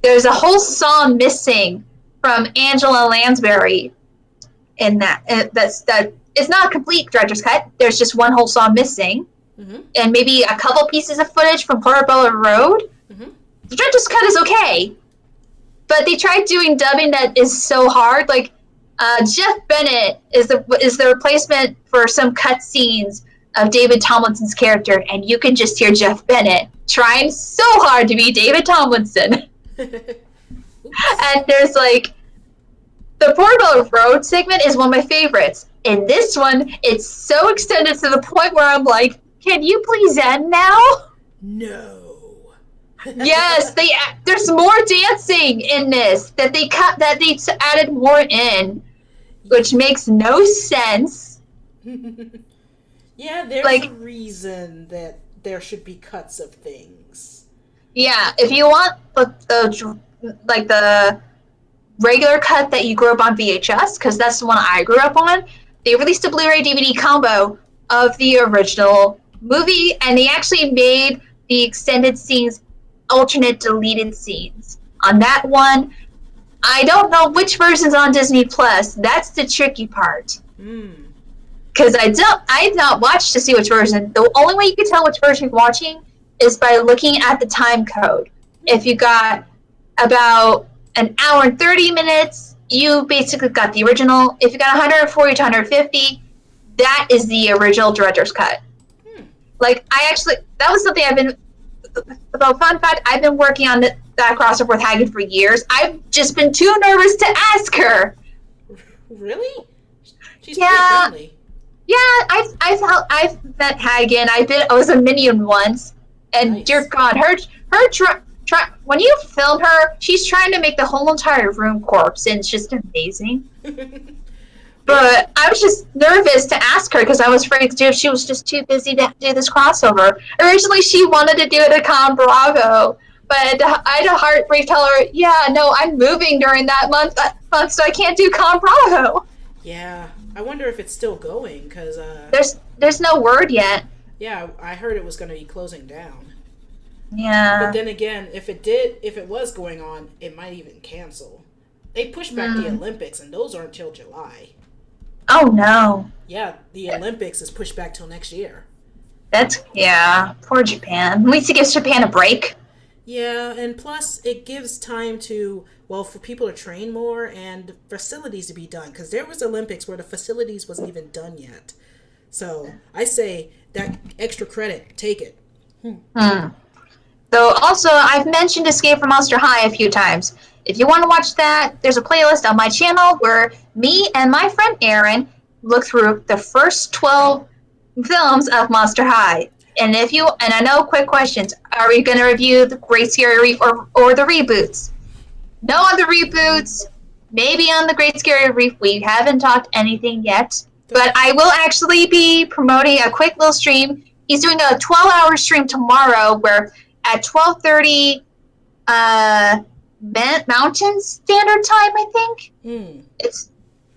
There's a whole song missing from Angela Lansbury in that. That it's not a complete director's cut. There's just one whole song missing. And maybe a couple pieces of footage from Portobello Road. The director's cut is okay. But they tried doing dubbing that is so hard. Like, Jeff Bennett is the replacement for some cutscenes of David Tomlinson's character, and you can just hear Jeff Bennett trying so hard to be David Tomlinson. And there's like, the Portobello Road segment is one of my favorites. In this one, it's so extended to the point where I'm like, can you please end now? No. Yes, there's more dancing in this that they added more in, which makes no sense. Yeah, there's a reason that there should be cuts of things. Yeah, if you want the regular cut that you grew up on VHS, because that's the one I grew up on, they released a Blu-ray DVD combo of the original movie, and they actually made the extended scenes alternate deleted scenes. On that one, I don't know which version's on Disney Plus. That's the tricky part. Because I've not watched to see which version. The only way you can tell which version you're watching is by looking at the time code. If you got about an hour and 30 minutes, you basically got the original. If you got 140 to 150, that is the original director's cut. Like, that was something fun fact, I've been working on that crossover with Hagen for years. I've just been too nervous to ask her. Really? She's pretty friendly. Yeah, I've met Hagen. I was a minion once, and nice. Dear God, her when you film her, she's trying to make the whole entire room corpse, and it's just amazing. But I was just nervous to ask her because I was afraid she was just too busy to do this crossover. Originally, she wanted to do it at Con Bravo, but I had a heartbreak tell her, yeah, no, I'm moving during that month, so I can't do Con Bravo. Yeah, I wonder if it's still going because there's no word yet. Yeah, I heard it was going to be closing down. Yeah. But then again, if it was going on, it might even cancel. They pushed back the Olympics, and those aren't till July. Oh, no. Yeah, the Olympics is pushed back till next year. Poor Japan. At least it gives Japan a break. Yeah, and plus it gives time for people to train more and facilities to be done. Because there was Olympics where the facilities wasn't even done yet. So I say that extra credit, take it. Though also, I've mentioned Escape from Monster High a few times. If you want to watch that, there's a playlist on my channel where me and my friend Aaron look through the first 12 films of Monster High. And I know, quick questions, are we going to review the Great Scary Reef or the reboots? No on the reboots, maybe on the Great Scary Reef. We haven't talked anything yet. But I will actually be promoting a quick little stream. He's doing a 12-hour stream tomorrow where at 12:30 Mountain Standard Time, I think.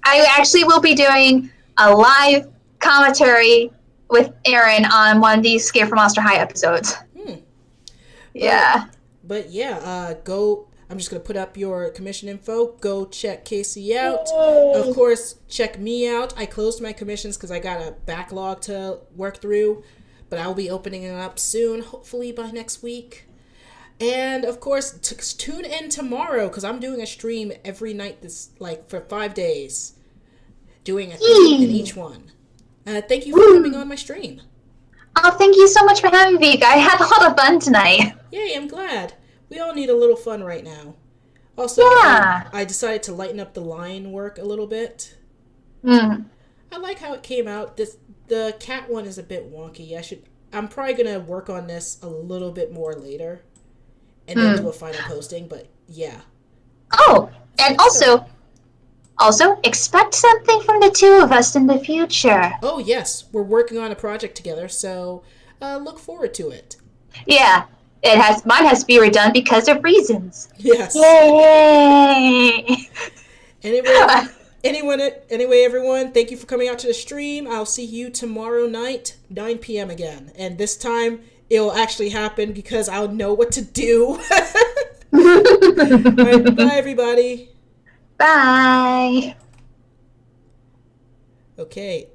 I actually will be doing a live commentary with Aaron on one of these Escape from Monster High episodes. Yeah. But yeah, go. I'm just going to put up your commission info. Go check Casey out. Of course, check me out. I closed my commissions because I got a backlog to work through. But I'll be opening it up soon, hopefully by next week. And of course, tune in tomorrow because I'm doing a stream every night for 5 days, doing a theme in each one. Thank you for coming on my stream. Oh, thank you so much for having me, Viga. I had a lot of fun tonight. Yay, I'm glad. We all need a little fun right now. Also, Yeah. I decided to lighten up the line work a little bit. Mm. I like how it came out. The cat one is a bit wonky. I'm probably gonna work on this a little bit more later, and then do a final posting. But yeah. Oh, and also expect something from the two of us in the future. Oh yes, we're working on a project together, so look forward to it. Yeah, mine has to be redone because of reasons. Yes. Yay! Anyway, everyone, thank you for coming out to the stream. I'll see you tomorrow night, 9 p.m. again. And this time, it'll actually happen because I'll know what to do. All right, bye, everybody. Bye. Okay.